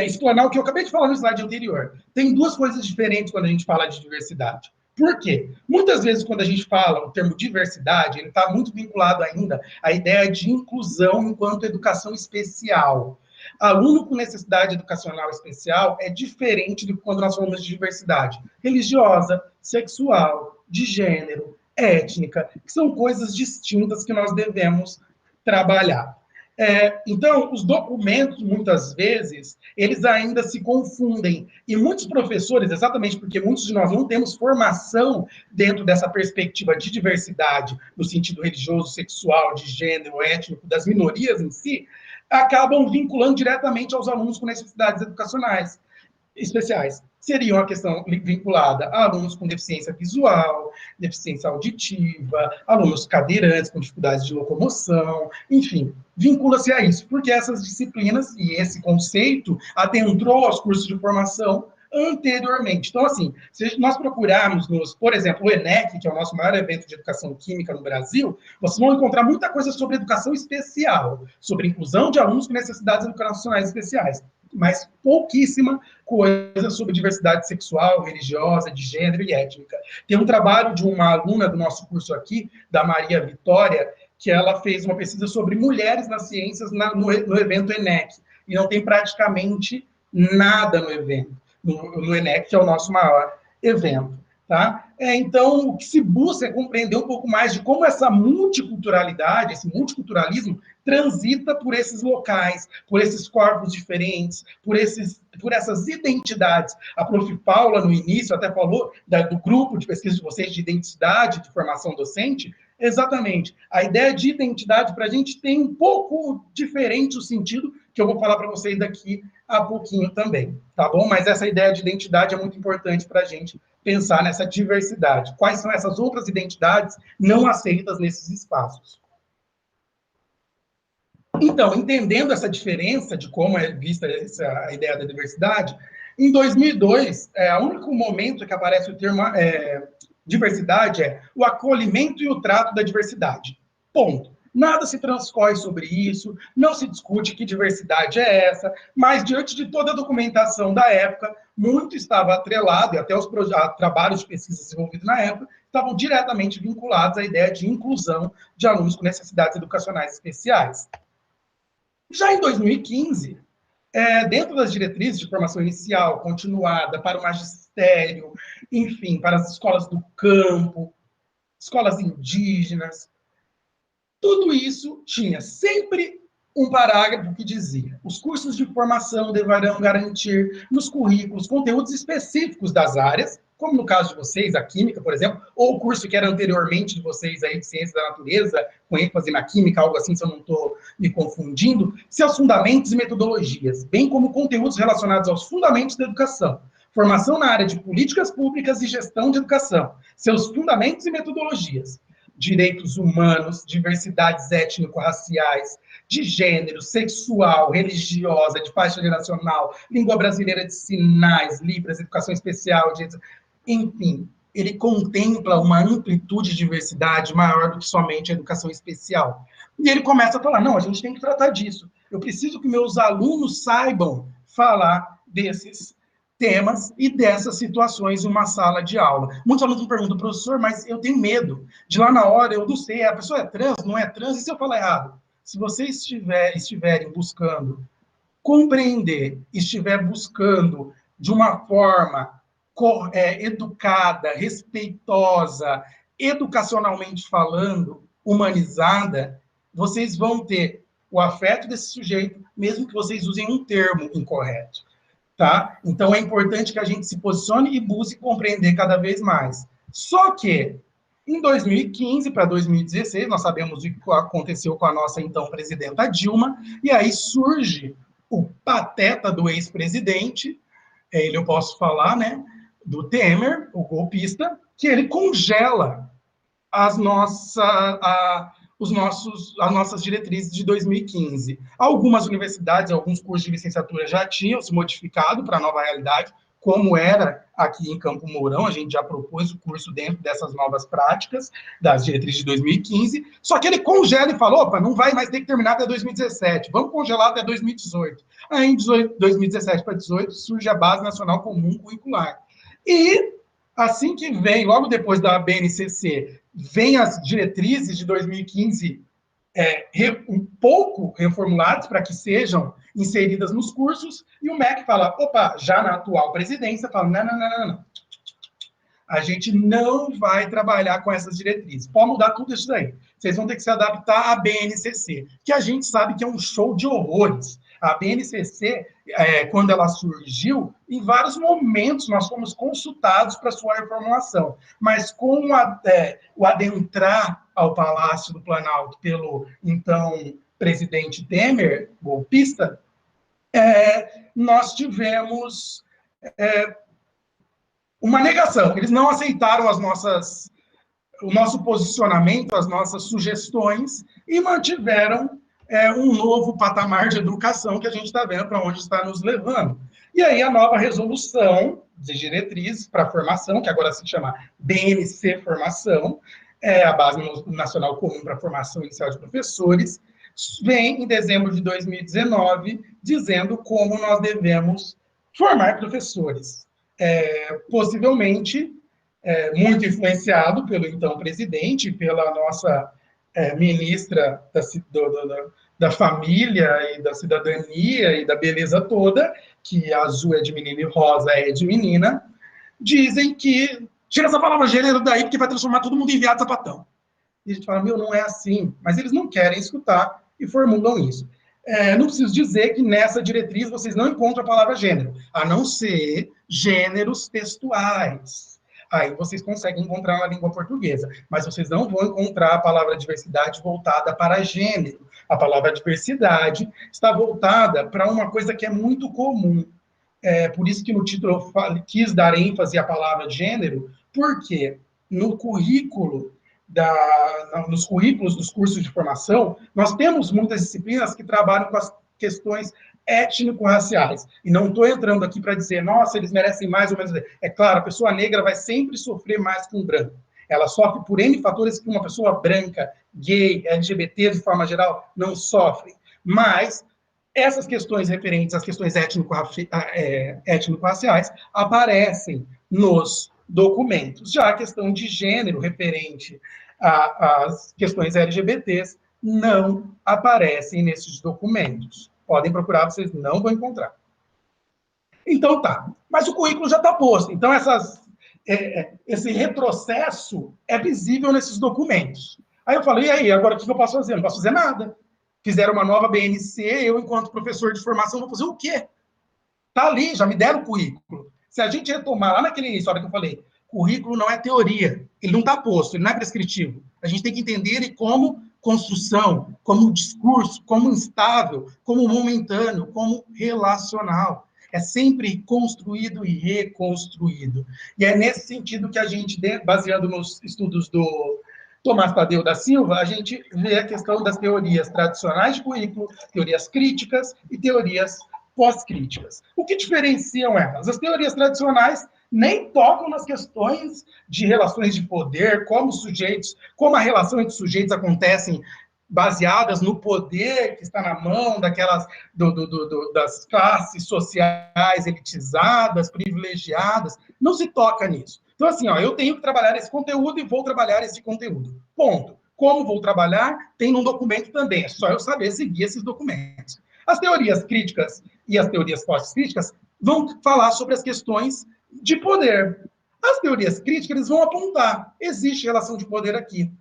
explanar o que eu acabei de falar no slide anterior. Tem duas coisas diferentes quando a gente fala de diversidade. Por quê? Muitas vezes, quando a gente fala o termo diversidade, ele está muito vinculado ainda à ideia de inclusão enquanto educação especial. Aluno com necessidade educacional especial é diferente do que quando nós falamos de diversidade religiosa, sexual, de gênero, étnica, que são coisas distintas que nós devemos trabalhar. Então, os documentos, muitas vezes, eles ainda se confundem. E muitos professores, exatamente porque muitos de nós não temos formação dentro dessa perspectiva de diversidade, no sentido religioso, sexual, de gênero, étnico, das minorias em si, acabam vinculando diretamente aos alunos com necessidades educacionais especiais. Seriam a questão vinculada a alunos com deficiência visual, deficiência auditiva, alunos cadeirantes com dificuldades de locomoção, enfim, vincula-se a isso, porque essas disciplinas e esse conceito adentrou aos cursos de formação anteriormente. Então, assim, se nós procurarmos, por exemplo, o ENEC, que é o nosso maior evento de educação química no Brasil, vocês vão encontrar muita coisa sobre educação especial, sobre inclusão de alunos com necessidades educacionais especiais, mas pouquíssima coisa sobre diversidade sexual, religiosa, de gênero e étnica. Tem um trabalho de uma aluna do nosso curso aqui, da Maria Vitória, que ela fez uma pesquisa sobre mulheres nas ciências no evento ENEC, e não tem praticamente nada no evento, no ENEC, que é o nosso maior evento. Tá? Então, o que se busca é compreender um pouco mais de como essa multiculturalidade, esse multiculturalismo, transita por esses locais, por esses corpos diferentes, por essas identidades. A prof. Paula, no início, até falou do grupo de pesquisa de vocês de identidade, de formação docente. Exatamente. A ideia de identidade, para a gente, tem um pouco diferente o sentido, que eu vou falar para vocês daqui a pouquinho também, tá bom? Mas essa ideia de identidade é muito importante para a gente pensar nessa diversidade. Quais são essas outras identidades não aceitas nesses espaços? Então, entendendo essa diferença de como é vista a ideia da diversidade, em 2002, o único momento que aparece o termo diversidade é o acolhimento e o trato da diversidade. Ponto. Nada se transcorre sobre isso, não se discute que diversidade é essa, mas diante de toda a documentação da época, muito estava atrelado, e até os trabalhos de pesquisa desenvolvidos na época, estavam diretamente vinculados à ideia de inclusão de alunos com necessidades educacionais especiais. Já em 2015, dentro das diretrizes de formação inicial, continuada, para o magistério, enfim, para as escolas do campo, escolas indígenas, tudo isso tinha sempre um parágrafo que dizia: os cursos de formação deverão garantir nos currículos conteúdos específicos das áreas, como no caso de vocês, a química, por exemplo, ou o curso que era anteriormente de vocês aí, de ciência da natureza, com ênfase na química, algo assim, se eu não estou me confundindo, seus fundamentos e metodologias, bem como conteúdos relacionados aos fundamentos da educação, formação na área de políticas públicas e gestão de educação, seus fundamentos e metodologias, direitos humanos, diversidades étnico-raciais, de gênero, sexual, religiosa, de faixa geracional, língua brasileira de sinais, Libras, educação especial, enfim, ele contempla uma amplitude de diversidade maior do que somente a educação especial. E ele começa a falar, não, a gente tem que tratar disso. Eu preciso que meus alunos saibam falar desses temas e dessas situações em uma sala de aula. Muitos alunos me perguntam, professor, mas eu tenho medo de lá na hora, eu não sei, a pessoa é trans, não é trans, e se eu falar errado? Se vocês estiverem buscando compreender, estiver buscando de uma forma educada, respeitosa, educacionalmente falando, humanizada, vocês vão ter o afeto desse sujeito, mesmo que vocês usem um termo incorreto. Tá? Então, é importante que a gente se posicione e busque compreender cada vez mais. Só que, em 2015 para 2016, nós sabemos o que aconteceu com a nossa, então, presidenta Dilma, e aí surge o pateta do ex-presidente, ele eu posso falar, né, do Temer, o golpista, que ele congela as nossas diretrizes de 2015. Algumas universidades, alguns cursos de licenciatura já tinham se modificado para a nova realidade, como era aqui em Campo Mourão, a gente já propôs o curso dentro dessas novas práticas, das diretrizes de 2015, só que ele congela e falou, opa, não vai mais ter que terminar até 2017, vamos congelar até 2018. Aí, em 2017 para 2018, surge a Base Nacional Comum Curricular. E, assim que vem, logo depois da BNCC, vem as diretrizes de 2015 um pouco reformuladas para que sejam inseridas nos cursos, e o MEC fala, opa, já na atual presidência, fala, não. A gente não vai trabalhar com essas diretrizes. Pode mudar tudo isso daí. Vocês vão ter que se adaptar à BNCC, que a gente sabe que é um show de horrores. A BNCC, quando ela surgiu, em vários momentos nós fomos consultados para sua reformulação, mas com o adentrar ao Palácio do Planalto pelo, então, presidente Temer, golpista, nós tivemos uma negação. Eles não aceitaram o nosso posicionamento, as nossas sugestões, e mantiveram um novo patamar de educação que a gente está vendo para onde está nos levando. E aí a nova resolução de diretrizes para a formação, que agora se chama BNC Formação, a Base Nacional Comum para a Formação Inicial de Professores, vem em dezembro de 2019, dizendo como nós devemos formar professores. Possivelmente, muito influenciado pelo então presidente, pela nossa ministra da família e da cidadania e da beleza toda, que azul é de menino e rosa é de menina, dizem que Tira essa palavra gênero daí, porque vai transformar todo mundo em viado sapatão. E a gente fala, meu, não é assim. Mas eles não querem escutar e formulam isso. Não preciso dizer que nessa diretriz vocês não encontram a palavra gênero, a não ser gêneros textuais. Aí vocês conseguem encontrar na língua portuguesa, mas vocês não vão encontrar a palavra diversidade voltada para gênero. A palavra diversidade está voltada para uma coisa que é muito comum. Por isso que no título eu quis dar ênfase à palavra gênero, porque no currículo nos currículos dos cursos de formação, nós temos muitas disciplinas que trabalham com as questões étnico-raciais. E não estou entrando aqui para dizer, nossa, eles merecem mais ou menos. É claro, a pessoa negra vai sempre sofrer mais que um branco. Ela sofre por N fatores que uma pessoa branca, gay, LGBT, de forma geral, não sofre. Mas essas questões referentes às questões étnico-raciais aparecem nos documentos. Já a questão de gênero referente às questões LGBTs não aparecem nesses documentos. Podem procurar, vocês não vão encontrar. Então tá, mas o currículo já está posto. Então esse retrocesso é visível nesses documentos. Aí eu falei, e aí, agora o que eu posso fazer? Não posso fazer nada. Fizeram uma nova BNC, eu, enquanto professor de formação, vou fazer o quê? Tá ali, já me deram o currículo. Se a gente retomar lá naquele início, a hora que eu falei, currículo não é teoria, ele não está posto, ele não é prescritivo. A gente tem que entender ele como construção, como discurso, como instável, como momentâneo, como relacional. É sempre construído e reconstruído. E é nesse sentido que a gente, baseado nos estudos do Tomás Tadeu da Silva, a gente vê a questão das teorias tradicionais de currículo, teorias críticas e teorias pós-críticas. O que diferenciam elas? As teorias tradicionais nem tocam nas questões de relações de poder, como a relação entre sujeitos acontecem baseadas no poder que está na mão das classes sociais elitizadas, privilegiadas. Não se toca nisso. Então, assim, eu tenho que trabalhar esse conteúdo e vou trabalhar esse conteúdo. Ponto. Como vou trabalhar, tem num documento também. É só eu saber seguir esses documentos. As teorias críticas e as teorias pós-críticas vão falar sobre as questões de poder. As teorias críticas, eles vão apontar, existe relação de poder aqui.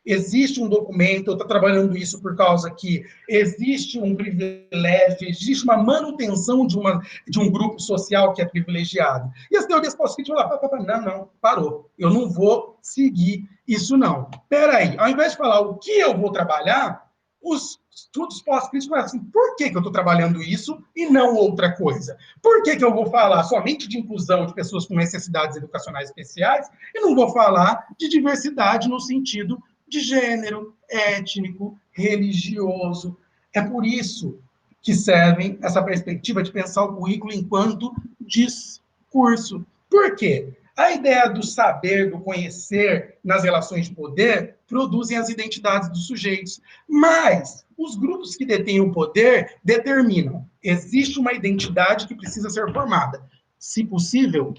Existe um documento, eu estou trabalhando isso por causa que existe um privilégio, existe uma manutenção de um grupo social que é privilegiado. E as teorias pós-críticas vão falar, não, parou, eu não vou seguir isso não. Peraí, ao invés de falar o que eu vou trabalhar, os estudos pós-críticos falam assim, por que eu estou trabalhando isso e não outra coisa? Por que eu vou falar somente de inclusão de pessoas com necessidades educacionais especiais e não vou falar de diversidade no sentido de gênero, étnico, religioso? É por isso que servem essa perspectiva de pensar o currículo enquanto discurso. Por quê? A ideia do saber, do conhecer nas relações de poder produzem as identidades dos sujeitos. Mas os grupos que detêm o poder determinam. Existe uma identidade que precisa ser formada. Se possível,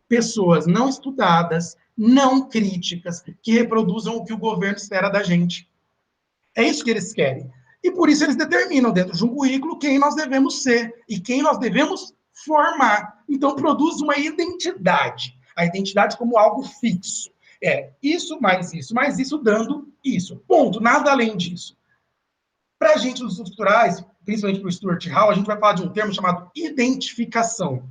pessoas não estudadas, não críticas, que reproduzam o que o governo espera da gente. É isso que eles querem. E por isso eles determinam dentro de um currículo quem nós devemos ser e quem nós devemos formar. Então produz uma identidade. A identidade como algo fixo. Isso, mais isso, dando isso. Ponto. Nada além disso. Para a gente, nos estudos culturais, principalmente para o Stuart Hall, a gente vai falar de um termo chamado identificação.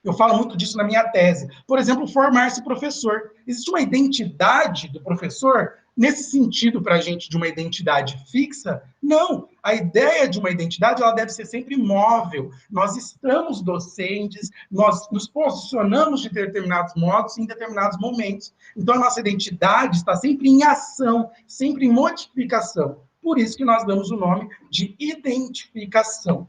Eu falo muito disso na minha tese. Por exemplo, formar-se professor. Existe uma identidade do professor nesse sentido para a gente de uma identidade fixa? Não. A ideia de uma identidade ela deve ser sempre móvel. Nós estamos docentes, nós nos posicionamos de determinados modos em determinados momentos. Então, a nossa identidade está sempre em ação, sempre em modificação. Por isso que nós damos o nome de identificação.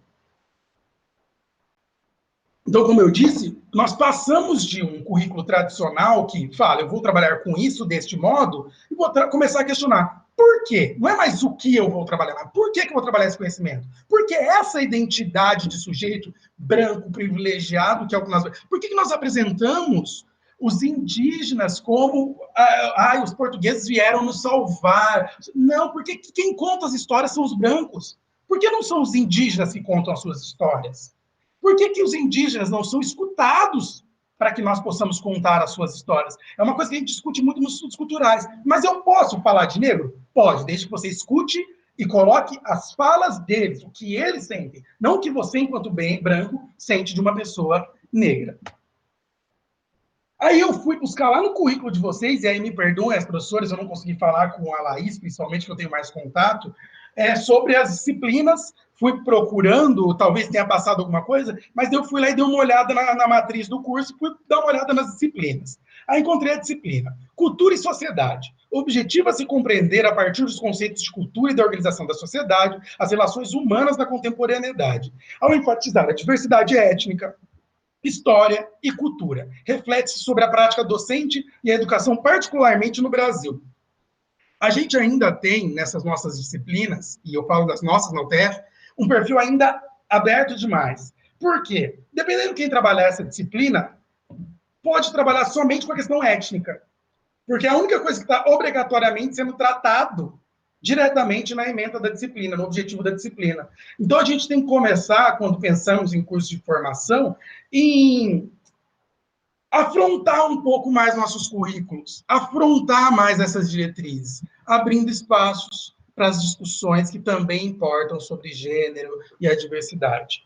Então, como eu disse, nós passamos de um currículo tradicional que fala, eu vou trabalhar com isso deste modo, e vou começar a questionar, por quê? Não é mais o que eu vou trabalhar, mas por que eu vou trabalhar esse conhecimento? Porque essa identidade de sujeito branco, privilegiado, que é o que nós... Por que nós apresentamos os indígenas como os portugueses vieram nos salvar? Não, porque quem conta as histórias são os brancos. Por que não são os indígenas que contam as suas histórias? Por que os indígenas não são escutados para que nós possamos contar as suas histórias. É uma coisa que a gente discute muito nos estudos culturais. Mas eu posso falar de negro? Pode, desde que você escute e coloque as falas deles, o que eles sentem, não o que você, enquanto bem branco, sente de uma pessoa negra. Aí eu fui buscar lá no currículo de vocês, e aí me perdoem as professoras, eu não consegui falar com a Laís, principalmente, que eu tenho mais contato, sobre as disciplinas, fui procurando, talvez tenha passado alguma coisa, mas eu fui lá e dei uma olhada na matriz do curso, fui dar uma olhada nas disciplinas. Aí encontrei a disciplina Cultura e Sociedade. Objetiva-se compreender, a partir dos conceitos de cultura e da organização da sociedade, as relações humanas da contemporaneidade, ao enfatizar a diversidade étnica, história e cultura. Reflete-se sobre a prática docente e a educação, particularmente no Brasil. A gente ainda tem, nessas nossas disciplinas, e eu falo das nossas na UTF, um perfil ainda aberto demais. Por quê? Dependendo de quem trabalhar essa disciplina, pode trabalhar somente com a questão étnica. Porque é a única coisa que está obrigatoriamente sendo tratado diretamente na ementa da disciplina, no objetivo da disciplina. Então, a gente tem que começar, quando pensamos em curso de formação, em afrontar um pouco mais nossos currículos, afrontar mais essas diretrizes, abrindo espaços para as discussões que também importam sobre gênero e a diversidade.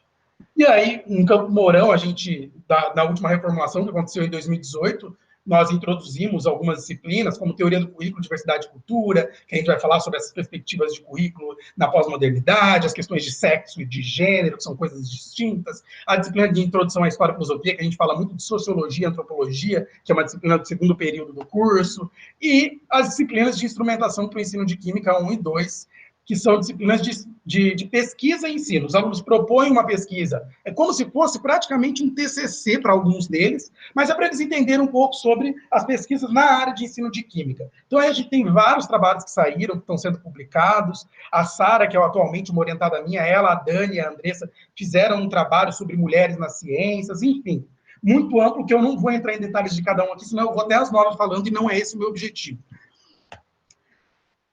E aí, em Campo Mourão, a gente, na última reformulação que aconteceu em 2018, nós introduzimos algumas disciplinas, como Teoria do Currículo, Diversidade e Cultura, que a gente vai falar sobre essas perspectivas de currículo na pós-modernidade, as questões de sexo e de gênero, que são coisas distintas, a disciplina de Introdução à História e Filosofia, que a gente fala muito de Sociologia e Antropologia, que é uma disciplina do segundo período do curso, e as disciplinas de Instrumentação para o Ensino de Química 1 e 2, que são disciplinas de pesquisa e ensino. Os alunos propõem uma pesquisa, é como se fosse praticamente um TCC para alguns deles, mas é para eles entenderem um pouco sobre as pesquisas na área de ensino de química. Então, aí a gente tem vários trabalhos que saíram, que estão sendo publicados. A Sara, que é atualmente uma orientada minha, ela, a Dani e a Andressa fizeram um trabalho sobre mulheres nas ciências, enfim, muito amplo, que eu não vou entrar em detalhes de cada um aqui, senão eu vou até as 9 falando, e não é esse o meu objetivo.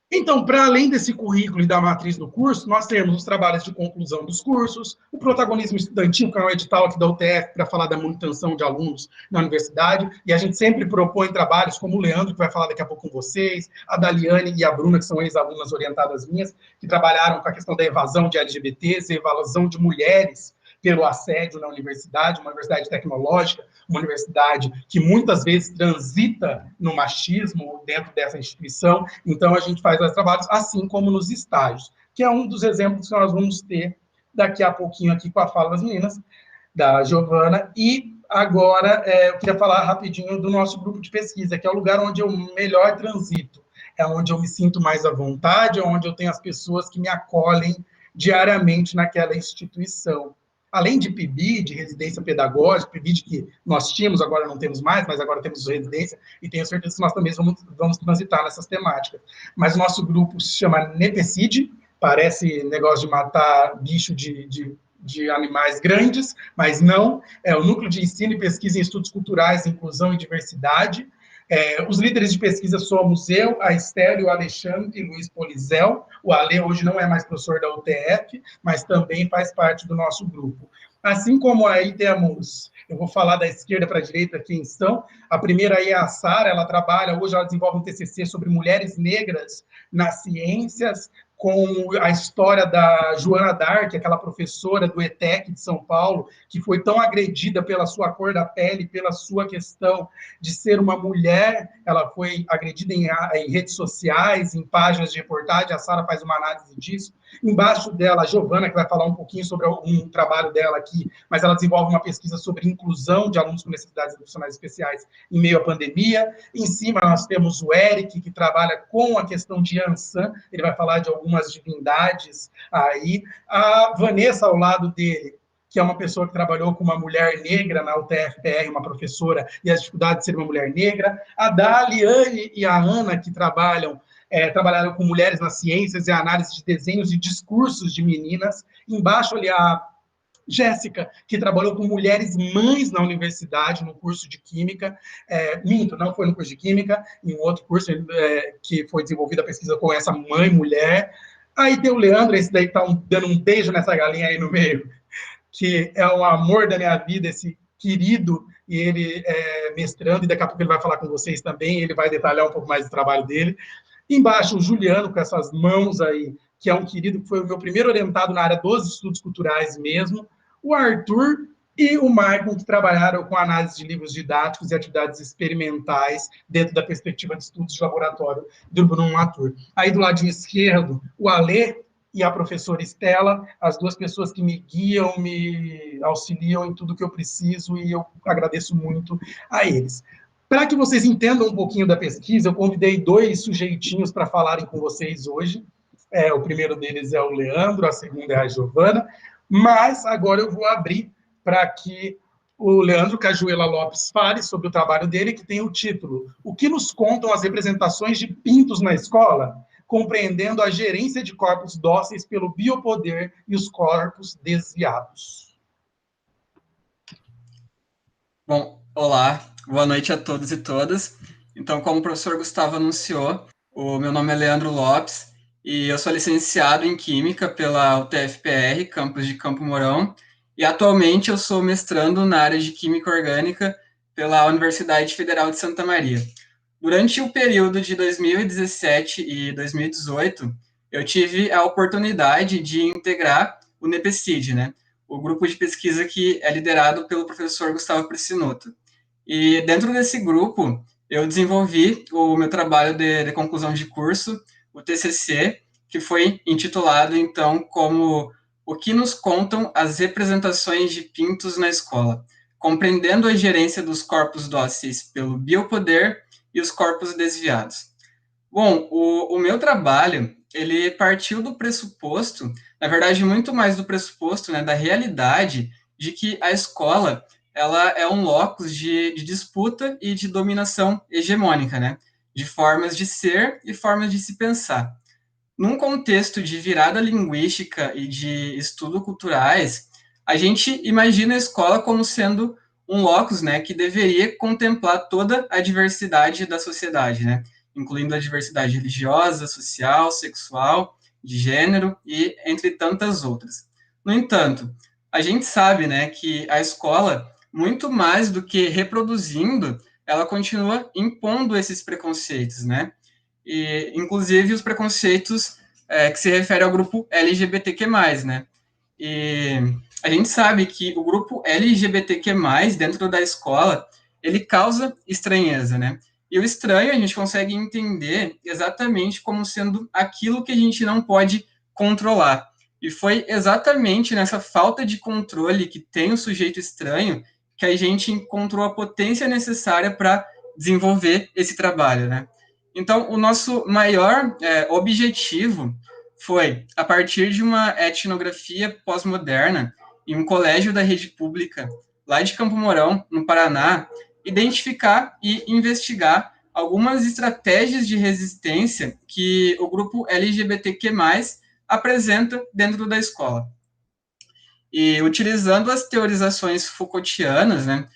Então, para além desse currículo e da matriz do curso, nós temos os trabalhos de conclusão dos cursos, o protagonismo estudantil, que é um edital aqui da UTF para falar da manutenção de alunos na universidade, e a gente sempre propõe trabalhos como o Leandro, que vai falar daqui a pouco com vocês, a Daliane e a Bruna, que são ex-alunas orientadas minhas, que trabalharam com a questão da evasão de LGBTs, evasão de mulheres pelo assédio na universidade, uma universidade tecnológica, uma universidade que muitas vezes transita no machismo dentro dessa instituição. Então, a gente faz os trabalhos assim como nos estágios, que é um dos exemplos que nós vamos ter daqui a pouquinho aqui com a fala das meninas, da Giovana. E agora, eu queria falar rapidinho do nosso grupo de pesquisa, que é o lugar onde eu melhor transito, é onde eu me sinto mais à vontade, é onde eu tenho as pessoas que me acolhem diariamente naquela instituição. Além de PIBID, de residência pedagógica, PIBID que nós tínhamos, agora não temos mais, mas agora temos residência, e tenho certeza que nós também vamos transitar nessas temáticas. Mas o nosso grupo se chama NEPECID, parece negócio de matar bicho de animais grandes, mas não, é o Núcleo de Ensino e Pesquisa em Estudos Culturais, Inclusão e Diversidade. Os líderes de pesquisa somos eu, a Estela, o Alexandre e o Luiz Polizel. O Ale hoje não é mais professor da UTF, mas também faz parte do nosso grupo. Assim como aí temos, eu vou falar da esquerda para a direita quem estão, a primeira aí é a Sara, ela trabalha, hoje ela desenvolve um TCC sobre mulheres negras nas ciências, com a história da Joana Dark, aquela professora do ETEC de São Paulo, que foi tão agredida pela sua cor da pele, pela sua questão de ser uma mulher. Ela foi agredida em redes sociais, em páginas de reportagem, a Sara faz uma análise disso. Embaixo dela, a Giovana, que vai falar um pouquinho sobre um trabalho dela aqui, mas ela desenvolve uma pesquisa sobre inclusão de alunos com necessidades educacionais especiais em meio à pandemia. Em cima, nós temos o Eric, que trabalha com a questão de Yansan, ele vai falar de algumas divindades aí. A Vanessa, ao lado dele, que é uma pessoa que trabalhou com uma mulher negra na UTF-PR, uma professora, e as dificuldades de ser uma mulher negra. A Daliane e a Ana, que trabalharam com mulheres nas ciências e a análise de desenhos e discursos de meninas. Embaixo ali a Jéssica, que trabalhou com mulheres mães na universidade, no curso de Química. Minto, não foi no curso de Química, em um outro curso que foi desenvolvida a pesquisa com essa mãe, mulher. Aí tem o Leandro, esse daí tá dando um beijo nessa galinha aí no meio, que é o amor da minha vida, esse querido, e ele é mestrando, e daqui a pouco ele vai falar com vocês também, ele vai detalhar um pouco mais do trabalho dele. Embaixo, o Juliano, com essas mãos aí, que é um querido, que foi o meu primeiro orientado na área dos estudos culturais mesmo. O Arthur e o Maicon, que trabalharam com análise de livros didáticos e atividades experimentais dentro da perspectiva de estudos de laboratório do Bruno Latour. Aí, do ladinho esquerdo, o Alê e a professora Estela, as duas pessoas que me guiam, me auxiliam em tudo que eu preciso, e eu agradeço muito a eles. Para que vocês entendam um pouquinho da pesquisa, eu convidei 2 sujeitinhos para falarem com vocês hoje. O primeiro deles é o Leandro, a segunda é a Giovana, mas agora eu vou abrir para que o Leandro Cajuela Lopes fale sobre o trabalho dele, que tem o título O que nos contam as representações de pintos na escola? Compreendendo a gerência de corpos dóceis pelo biopoder e os corpos desviados. Bom, olá, boa noite a todos e todas. Então, como o professor Gustavo anunciou, o meu nome é Leandro Lopes e eu sou licenciado em Química pela UTFPR, campus de Campo Mourão, e atualmente eu sou mestrando na área de Química Orgânica pela Universidade Federal de Santa Maria. Durante o período de 2017 e 2018, eu tive a oportunidade de integrar o NEPECID, né? O grupo de pesquisa que é liderado pelo professor Gustavo Priscinotto. E dentro desse grupo, eu desenvolvi o meu trabalho de conclusão de curso, o TCC, que foi intitulado, então, como O que nos contam as representações de pintos na escola, compreendendo a gerência dos corpos dóceis pelo biopoder e os corpos desviados. Bom, o meu trabalho, ele partiu do pressuposto, na verdade, muito mais do pressuposto, né, da realidade de que a escola, ela é um locus de disputa e de dominação hegemônica, né, de formas de ser e formas de se pensar. Num contexto de virada linguística e de estudo culturais, a gente imagina a escola como sendo um locus, né, que deveria contemplar toda a diversidade da sociedade, né, incluindo a diversidade religiosa, social, sexual, de gênero e entre tantas outras. No entanto, a gente sabe, né, que a escola, muito mais do que reproduzindo, ela continua impondo esses preconceitos, né, e inclusive os preconceitos que se referem ao grupo LGBTQ+, né? E a gente sabe que o grupo LGBTQ+, dentro da escola, ele causa estranheza, né? E o estranho a gente consegue entender exatamente como sendo aquilo que a gente não pode controlar. E foi exatamente nessa falta de controle que tem o sujeito estranho que a gente encontrou a potência necessária para desenvolver esse trabalho, né? Então, o nosso maior objetivo foi, a partir de uma etnografia pós-moderna, em um colégio da rede pública, lá de Campo Mourão, no Paraná, identificar e investigar algumas estratégias de resistência que o grupo LGBTQ+, apresenta dentro da escola. E, utilizando as teorizações Foucaultianas, né,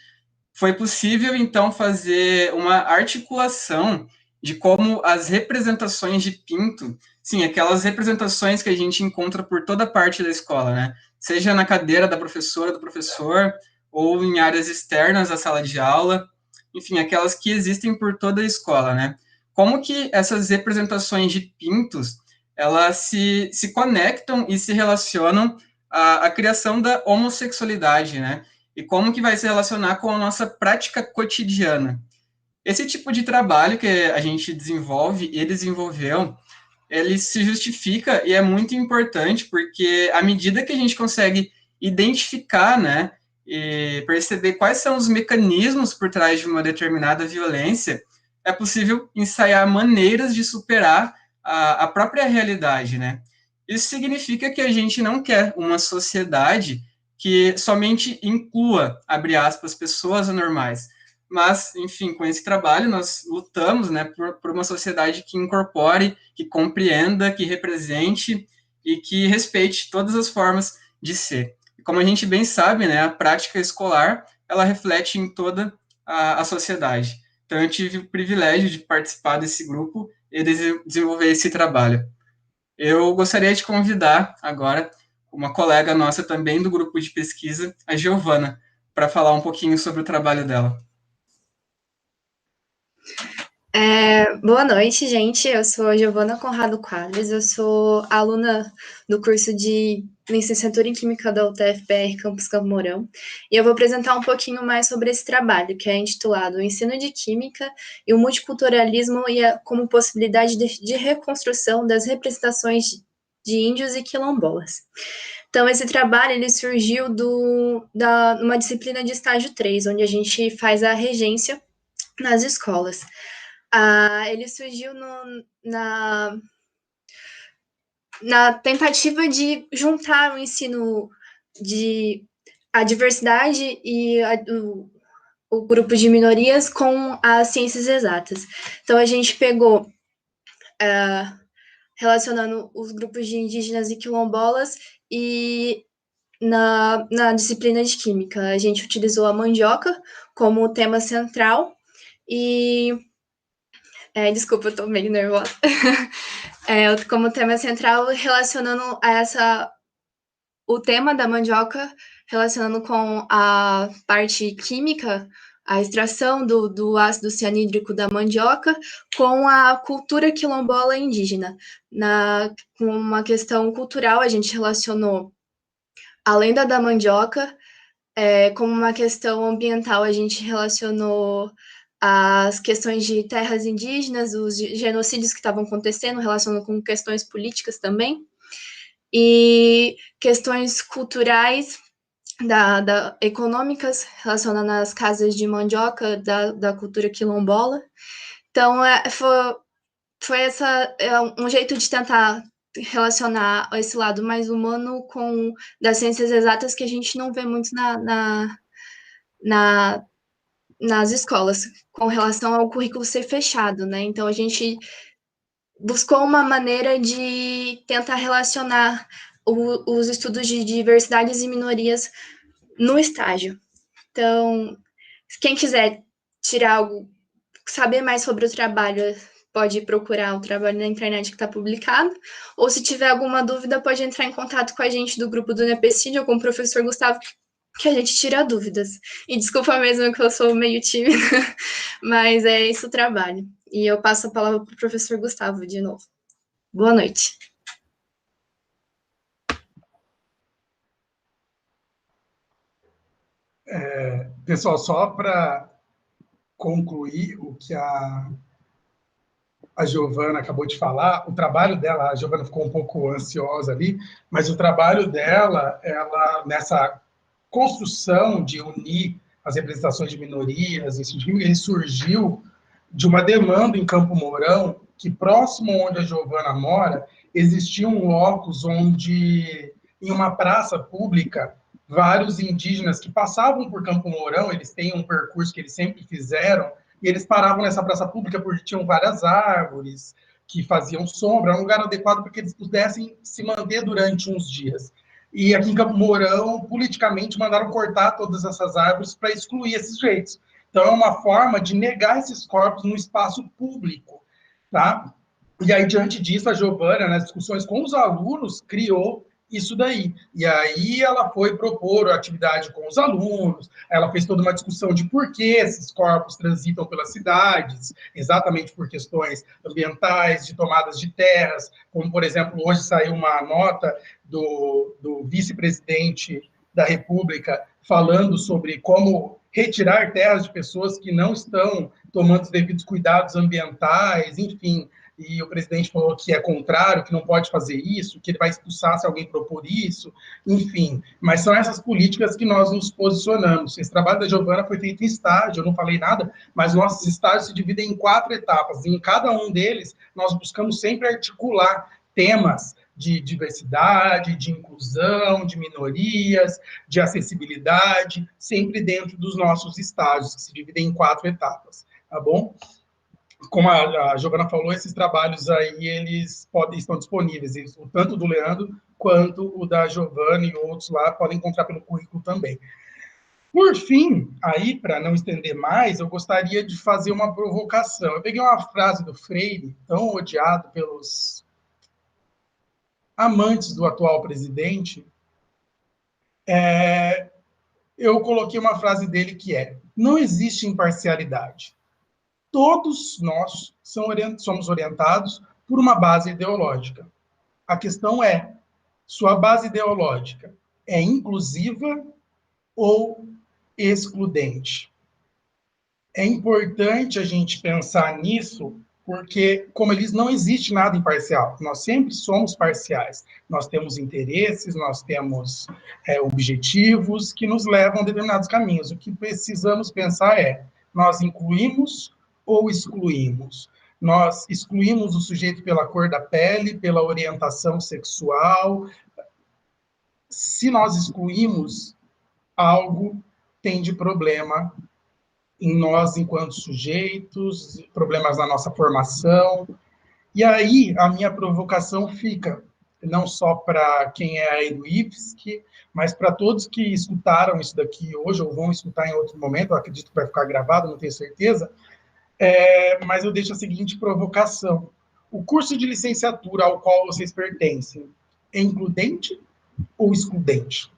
foi possível, então, fazer uma articulação de como as representações de pinto, sim, aquelas representações que a gente encontra por toda parte da escola, né? Seja na cadeira da professora, do professor, ou em áreas externas à sala de aula, enfim, aquelas que existem por toda a escola, né? Como que essas representações de pintos, elas se conectam e se relacionam à criação da homossexualidade, né? E como que vai se relacionar com a nossa prática cotidiana. Esse tipo de trabalho que a gente desenvolve e desenvolveu, ele se justifica e é muito importante, porque à medida que a gente consegue identificar, né, e perceber quais são os mecanismos por trás de uma determinada violência, é possível ensaiar maneiras de superar a própria realidade, né? Isso significa que a gente não quer uma sociedade que somente inclua, abre aspas, pessoas anormais. Mas, enfim, com esse trabalho nós lutamos, né, por uma sociedade que incorpore, que compreenda, que represente e que respeite todas as formas de ser. E como a gente bem sabe, né, a prática escolar, ela reflete em toda a sociedade. Então, eu tive o privilégio de participar desse grupo e desenvolver esse trabalho. Eu gostaria de convidar agora uma colega nossa também do grupo de pesquisa, a Giovana, para falar um pouquinho sobre o trabalho dela. Boa noite, gente. Eu sou a Giovana Conrado Quadros, eu sou aluna do curso de licenciatura em Química da UTFPR Campus Campo Mourão, e eu vou apresentar um pouquinho mais sobre esse trabalho, que é intitulado O Ensino de Química e o Multiculturalismo como possibilidade de reconstrução das representações de índios e quilombolas. Então, esse trabalho ele surgiu numa disciplina de estágio 3, onde a gente faz a regência nas escolas. Ele surgiu na tentativa de juntar o ensino a diversidade e o grupo de minorias com as ciências exatas. Então, a gente pegou, relacionando os grupos de indígenas e quilombolas, e na disciplina de química, a gente utilizou a mandioca como tema central e... desculpa, eu tô meio nervosa. Como tema central, relacionando o tema da mandioca, relacionando com a parte química, a extração do ácido cianídrico da mandioca, com a cultura quilombola indígena. Com uma questão cultural, a gente relacionou a lenda da mandioca, como uma questão ambiental, a gente relacionou as questões de terras indígenas, os genocídios que estavam acontecendo, relacionando com questões políticas também, e questões culturais, econômicas, relacionando às casas de mandioca da cultura quilombola. Então, foi um jeito de tentar relacionar esse lado mais humano com das ciências exatas que a gente não vê muito nas escolas, com relação ao currículo ser fechado, né? Então, a gente buscou uma maneira de tentar relacionar os estudos de diversidades e minorias no estágio. Então, quem quiser saber mais sobre o trabalho, pode procurar o trabalho na internet que está publicado, ou se tiver alguma dúvida, pode entrar em contato com a gente do grupo do NEPCID ou com o professor Gustavo, que a gente tira dúvidas. E desculpa mesmo que eu sou meio tímida, mas é esse o trabalho. E eu passo a palavra para o professor Gustavo de novo. Boa noite. Pessoal, só para concluir o que a Giovana acabou de falar, o trabalho dela, a Giovana ficou um pouco ansiosa ali, mas o trabalho dela, ela nessa construção de unir as representações de minorias, ele surgiu de uma demanda em Campo Mourão, que próximo onde a Giovana mora, existia um locus onde, em uma praça pública, vários indígenas que passavam por Campo Mourão, eles têm um percurso que eles sempre fizeram, e eles paravam nessa praça pública porque tinham várias árvores que faziam sombra, era um lugar adequado para que eles pudessem se manter durante uns dias. E aqui em Campo Mourão, politicamente, mandaram cortar todas essas árvores para excluir esses jeitos. Então, é uma forma de negar esses corpos no espaço público, tá? E aí, diante disso, a Giovana, nas discussões com os alunos, criou isso daí. E aí ela foi propor a atividade com os alunos, ela fez toda uma discussão de por que esses corpos transitam pelas cidades, exatamente por questões ambientais, de tomadas de terras, como, por exemplo, hoje saiu uma nota do vice-presidente da República falando sobre como retirar terras de pessoas que não estão tomando os devidos cuidados ambientais, enfim. E o presidente falou que é contrário, que não pode fazer isso, que ele vai expulsar se alguém propor isso, enfim. Mas são essas políticas que nós nos posicionamos. Esse trabalho da Giovana foi feito em estágio, eu não falei nada, mas nossos estágios se dividem em 4 etapas. E em cada um deles, nós buscamos sempre articular temas de diversidade, de inclusão, de minorias, de acessibilidade, sempre dentro dos nossos estágios, que se dividem em 4 etapas, tá bom? Como a Giovana falou, esses trabalhos aí, eles estão disponíveis, tanto do Leandro quanto o da Giovana e outros lá podem encontrar pelo currículo também. Por fim, aí, para não estender mais, eu gostaria de fazer uma provocação. Eu peguei uma frase do Freire, tão odiado pelos amantes do atual presidente. eu coloquei uma frase dele que é: não existe imparcialidade. Todos nós somos orientados por uma base ideológica. A questão é, sua base ideológica é inclusiva ou excludente? É importante a gente pensar nisso, porque, como eles, não existe nada imparcial. Nós sempre somos parciais. Nós temos interesses, nós temos objetivos que nos levam a determinados caminhos. O que precisamos pensar é, nós incluímos ou excluímos? Nós excluímos o sujeito pela cor da pele, pela orientação sexual. Se nós excluímos, algo tem de problema em nós enquanto sujeitos, problemas na nossa formação. E aí a minha provocação fica, não só para quem é aí do IFSC, mas para todos que escutaram isso daqui hoje, ou vão escutar em outro momento, eu acredito que vai ficar gravado, não tenho certeza, mas eu deixo a seguinte provocação. O curso de licenciatura ao qual vocês pertencem é includente ou excludente?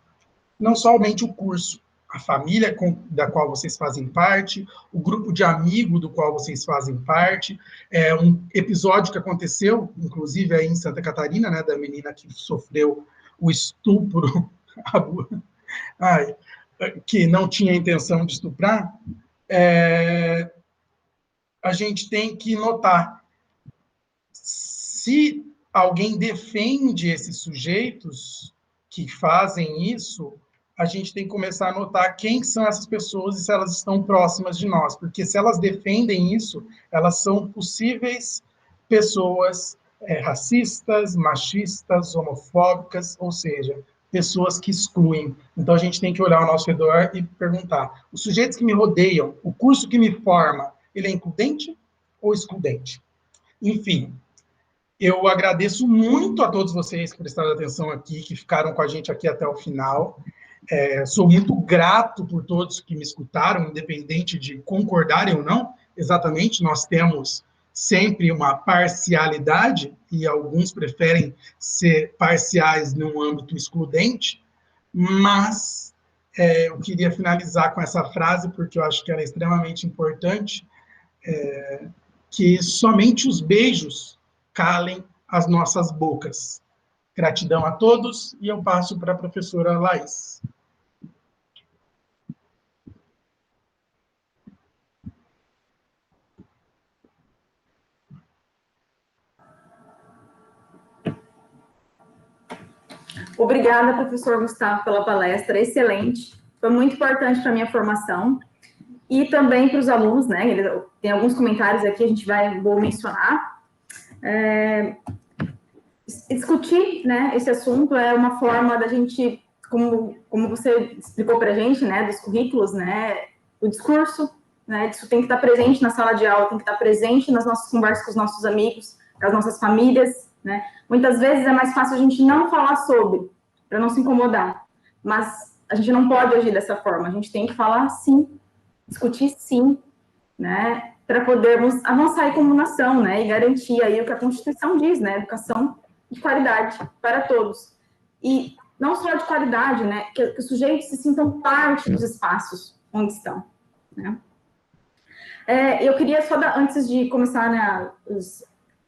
Não somente o curso, a família da qual vocês fazem parte, o grupo de amigos do qual vocês fazem parte, um episódio que aconteceu, inclusive aí em Santa Catarina, né, da menina que sofreu o estupro, que não tinha intenção de estuprar, a gente tem que notar, se alguém defende esses sujeitos que fazem isso, a gente tem que começar a notar quem são essas pessoas e se elas estão próximas de nós, porque se elas defendem isso, elas são possíveis pessoas racistas, machistas, homofóbicas, ou seja, pessoas que excluem. Então a gente tem que olhar ao nosso redor e perguntar, os sujeitos que me rodeiam, o curso que me forma, ele é includente ou excludente? Enfim, eu agradeço muito a todos vocês que prestaram atenção aqui, que ficaram com a gente aqui até o final. Sou muito grato por todos que me escutaram, independente de concordarem ou não. Exatamente, nós temos sempre uma parcialidade, e alguns preferem ser parciais num âmbito excludente, mas eu queria finalizar com essa frase, porque eu acho que ela é extremamente importante, que somente os beijos calem as nossas bocas. Gratidão a todos, e eu passo para a professora Laís. Obrigada, professor Gustavo, pela palestra, excelente. Foi muito importante para a minha formação e também para os alunos, né? Tem alguns comentários aqui, vou mencionar. Discutir, né, esse assunto é uma forma da gente, como você explicou para a gente, né, dos currículos, né, o discurso, né, isso tem que estar presente na sala de aula, tem que estar presente nas nossas conversas com os nossos amigos, com as nossas famílias, né. Muitas vezes é mais fácil a gente não falar sobre, para não se incomodar, mas a gente não pode agir dessa forma, a gente tem que falar sim, discutir sim, né, para podermos avançar como nação, né, e garantir aí o que a Constituição diz, né, educação de qualidade para todos. E não só de qualidade, né, que os sujeitos se sintam parte dos espaços onde estão, né. Eu queria só antes de começar, né,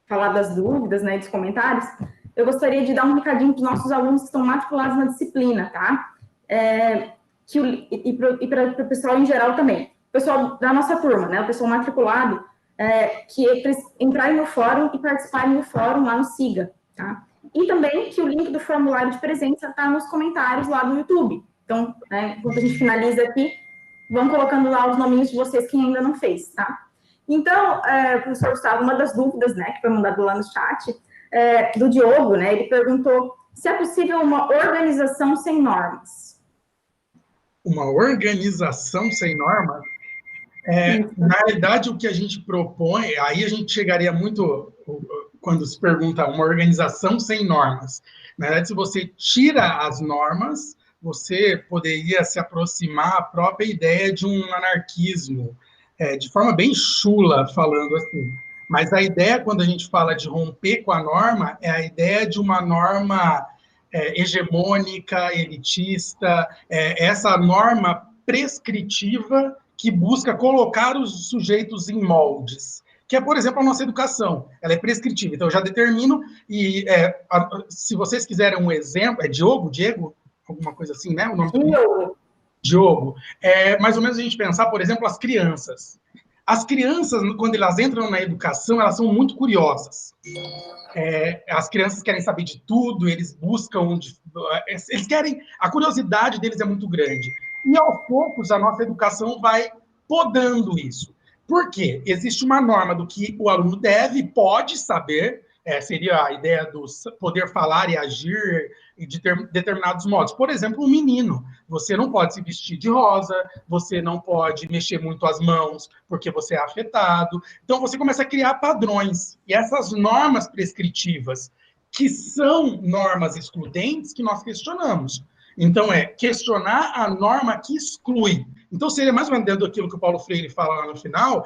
falar das dúvidas, né, dos comentários, eu gostaria de dar um recadinho para os nossos alunos que estão matriculados na disciplina, tá? E para o pessoal em geral também. O pessoal da nossa turma, né, o pessoal matriculado, que entrarem no fórum e participarem do fórum lá no SIGA, tá? E também que o link do formulário de presença está nos comentários lá do YouTube. Então, enquanto a gente finaliza aqui, vão colocando lá os nominhos de vocês que ainda não fez, tá? Então, professor Gustavo, uma das dúvidas, né, que foi mandado lá no chat, do Diogo, né, ele perguntou se é possível uma organização sem normas. Uma organização sem normas? Na realidade, o que a gente propõe, aí a gente chegaria muito, quando se pergunta uma organização sem normas. Na verdade, se você tira as normas, você poderia se aproximar à própria ideia de um anarquismo, de forma bem chula, falando assim. Mas a ideia, quando a gente fala de romper com a norma, é a ideia de uma norma hegemônica, elitista, essa norma prescritiva que busca colocar os sujeitos em moldes, que é, por exemplo, a nossa educação. Ela é prescritiva, então eu já determino, e se vocês quiserem um exemplo, é Diego? Alguma coisa assim, né? O nome Diogo. Mais ou menos a gente pensar, por exemplo, as crianças. As crianças, quando elas entram na educação, elas são muito curiosas. As crianças querem saber de tudo, eles buscam, eles querem, a curiosidade deles é muito grande. E aos poucos a nossa educação vai podando isso. Por quê? Existe uma norma do que o aluno deve e pode saber, seria a ideia do poder falar e agir de determinados modos. Por exemplo, um menino, você não pode se vestir de rosa, você não pode mexer muito as mãos, porque você é afetado. Então, você começa a criar padrões. E essas normas prescritivas, que são normas excludentes, que nós questionamos. Então, questionar a norma que exclui. Então, seria mais ou menos dentro daquilo que o Paulo Freire fala lá no final,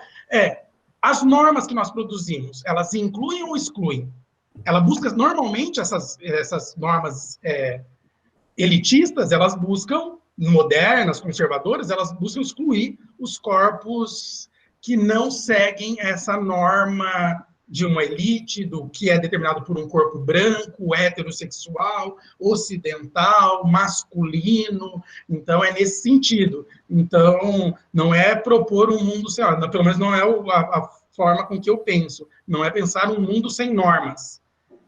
as normas que nós produzimos, elas incluem ou excluem? Ela busca, normalmente, essas normas elitistas, elas buscam, modernas, conservadoras, elas buscam excluir os corpos que não seguem essa norma de uma elite, do que é determinado por um corpo branco, heterossexual, ocidental, masculino. Então, é nesse sentido. Então, não é propor um mundo sem normas, pelo menos não é a forma com que eu penso. Não é pensar um mundo sem normas,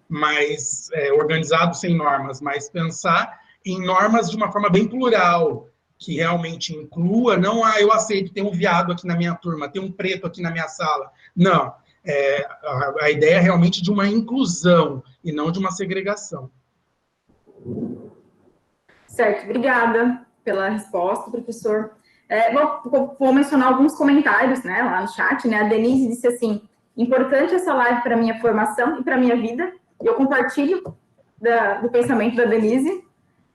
mas organizado sem normas, mas pensar em normas de uma forma bem plural, que realmente inclua, não, eu aceito, tem um viado aqui na minha turma, tem um preto aqui na minha sala. Não. A ideia é realmente de uma inclusão e não de uma segregação. Certo, obrigada pela resposta, professor. Vou mencionar alguns comentários, né, lá no chat, né? A Denise disse assim: importante essa live para minha formação e para minha vida. E eu compartilho do pensamento da Denise.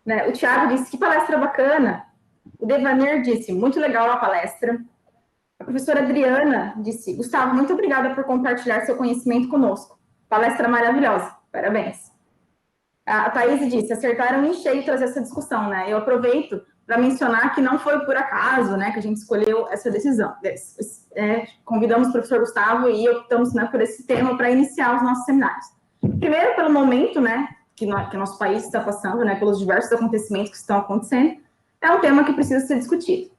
Né? O Thiago disse: que palestra bacana. O Devanir disse: muito legal a palestra. A professora Adriana disse: Gustavo, muito obrigada por compartilhar seu conhecimento conosco. Palestra maravilhosa. Parabéns. A Thaís disse: acertaram em cheio trazer essa discussão, né? Eu aproveito para mencionar que não foi por acaso, né, que a gente escolheu essa decisão. Convidamos o professor Gustavo e optamos, né, por esse tema para iniciar os nossos seminários. Primeiro, pelo momento, né, que nosso país está passando, né, pelos diversos acontecimentos que estão acontecendo, é um tema que precisa ser discutido.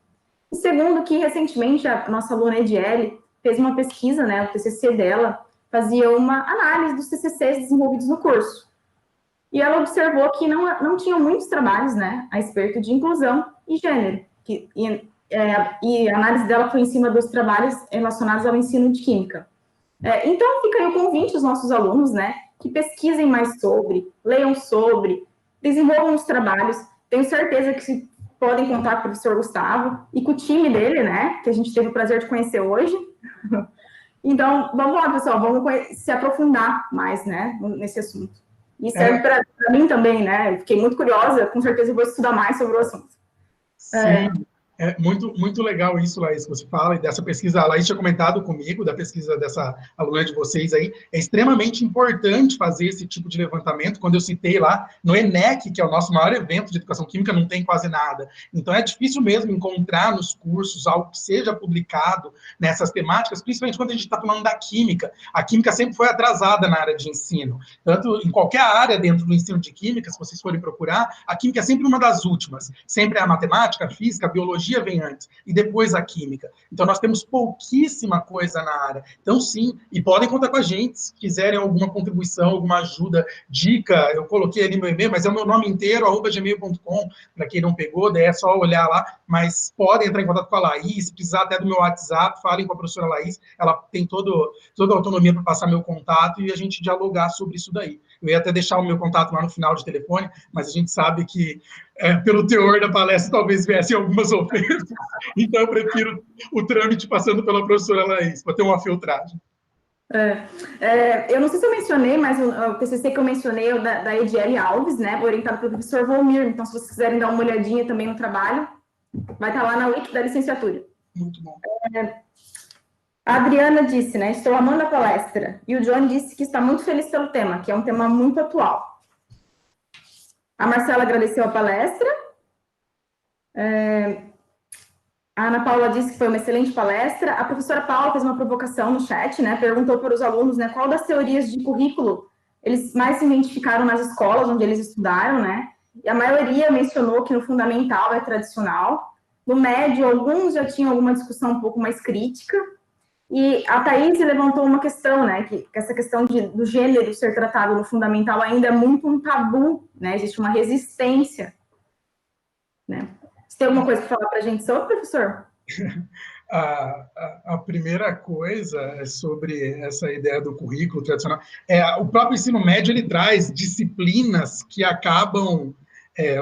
E segundo, que recentemente a nossa aluna Ediele fez uma pesquisa, né, o TCC dela fazia uma análise dos TCCs desenvolvidos no curso. E ela observou que não tinham muitos trabalhos, né, a respeito de inclusão e gênero. E a análise dela foi em cima dos trabalhos relacionados ao ensino de química. Então, fica aí o convite aos nossos alunos, né, que pesquisem mais sobre, leiam sobre, desenvolvam os trabalhos. Tenho certeza que podem contar com o professor Gustavo e com o time dele, né, que a gente teve o prazer de conhecer hoje. Então, vamos lá, pessoal, vamos se aprofundar mais, né, nesse assunto. E serve para mim também, né, eu fiquei muito curiosa, com certeza eu vou estudar mais sobre o assunto. Sim. É muito legal isso, Laís, que você fala, e dessa pesquisa, a Laís tinha comentado comigo, da pesquisa dessa aluna de vocês aí, é extremamente importante fazer esse tipo de levantamento. Quando eu citei lá, no ENEC, que é o nosso maior evento de educação química, não tem quase nada. Então, é difícil mesmo encontrar nos cursos algo que seja publicado nessas temáticas, principalmente quando a gente está falando da química. A química sempre foi atrasada na área de ensino. Tanto em qualquer área dentro do ensino de química, se vocês forem procurar, a química é sempre uma das últimas. Sempre é a matemática, a física, a biologia vem antes, e depois a química. Então, nós temos pouquíssima coisa na área. Então, sim, e podem contar com a gente, se quiserem alguma contribuição, alguma ajuda, dica, eu coloquei ali meu e-mail, mas é o meu nome inteiro, @gmail.com, para quem não pegou, daí é só olhar lá, mas podem entrar em contato com a Laís, se precisar até do meu WhatsApp, falem com a professora Laís, ela tem toda a autonomia para passar meu contato e a gente dialogar sobre isso daí. Eu ia até deixar o meu contato lá no final de telefone, mas a gente sabe que pelo teor da palestra talvez viessem algumas ofensas, então eu prefiro o trâmite passando pela professora Laís, para ter uma filtragem. Eu não sei se eu mencionei, mas o TCC que eu mencionei é o da Ediele Alves, né, orientado pelo professor Volmir. Então, se vocês quiserem dar uma olhadinha também no trabalho, vai estar lá na wiki da licenciatura. Muito bom. A Adriana disse, né, estou amando a palestra. E o Johnny disse que está muito feliz pelo tema, que é um tema muito atual. A Marcela agradeceu a palestra. A Ana Paula disse que foi uma excelente palestra. A professora Paula fez uma provocação no chat, né? Perguntou para os alunos, né, qual das teorias de currículo eles mais se identificaram nas escolas onde eles estudaram, né? E a maioria mencionou que no fundamental é tradicional. No médio, alguns já tinham alguma discussão um pouco mais crítica. E a Thaís levantou uma questão, né? Que essa questão do gênero ser tratado no fundamental ainda é muito um tabu, né? Existe uma resistência, né? Você tem alguma coisa para falar para a gente sobre, professor? A primeira coisa é sobre essa ideia do currículo tradicional. O próprio ensino médio ele traz disciplinas que acabam,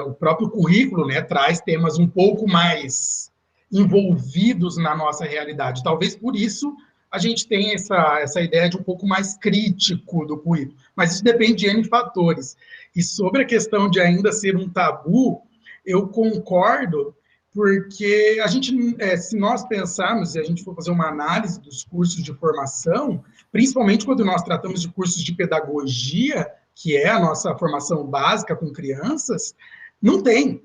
o próprio currículo, né, traz temas um pouco mais envolvidos na nossa realidade. Talvez por isso a gente tenha essa ideia de um pouco mais crítico do currículo. Mas isso depende de N fatores. E sobre a questão de ainda ser um tabu, eu concordo, porque a gente, se nós pensarmos, se a gente for fazer uma análise dos cursos de formação, principalmente quando nós tratamos de cursos de pedagogia, que é a nossa formação básica com crianças, não tem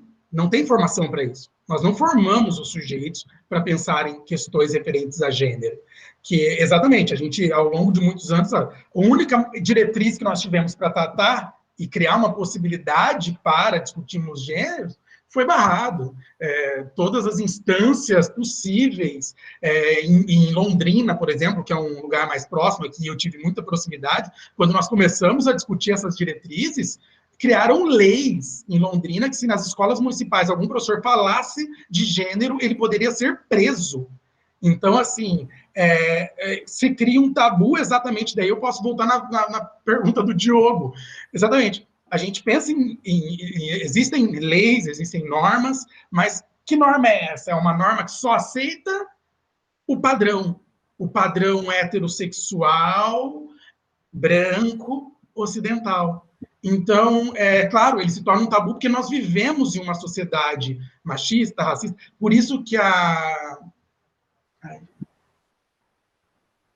formação para isso. Nós não formamos os sujeitos para pensar em questões referentes a gênero. Que, exatamente, a gente, ao longo de muitos anos, a única diretriz que nós tivemos para tratar e criar uma possibilidade para discutirmos gêneros foi barrado. Todas as instâncias possíveis, em Londrina, por exemplo, que é um lugar mais próximo, aqui eu tive muita proximidade, quando nós começamos a discutir essas diretrizes, criaram leis em Londrina que se nas escolas municipais algum professor falasse de gênero, ele poderia ser preso. Então, assim, se cria um tabu exatamente, daí eu posso voltar na pergunta do Diogo. Exatamente. A gente pensa existem leis, existem normas, mas que norma é essa? É uma norma que só aceita o padrão heterossexual, branco, ocidental. Então, claro, ele se torna um tabu porque nós vivemos em uma sociedade machista, racista, por isso que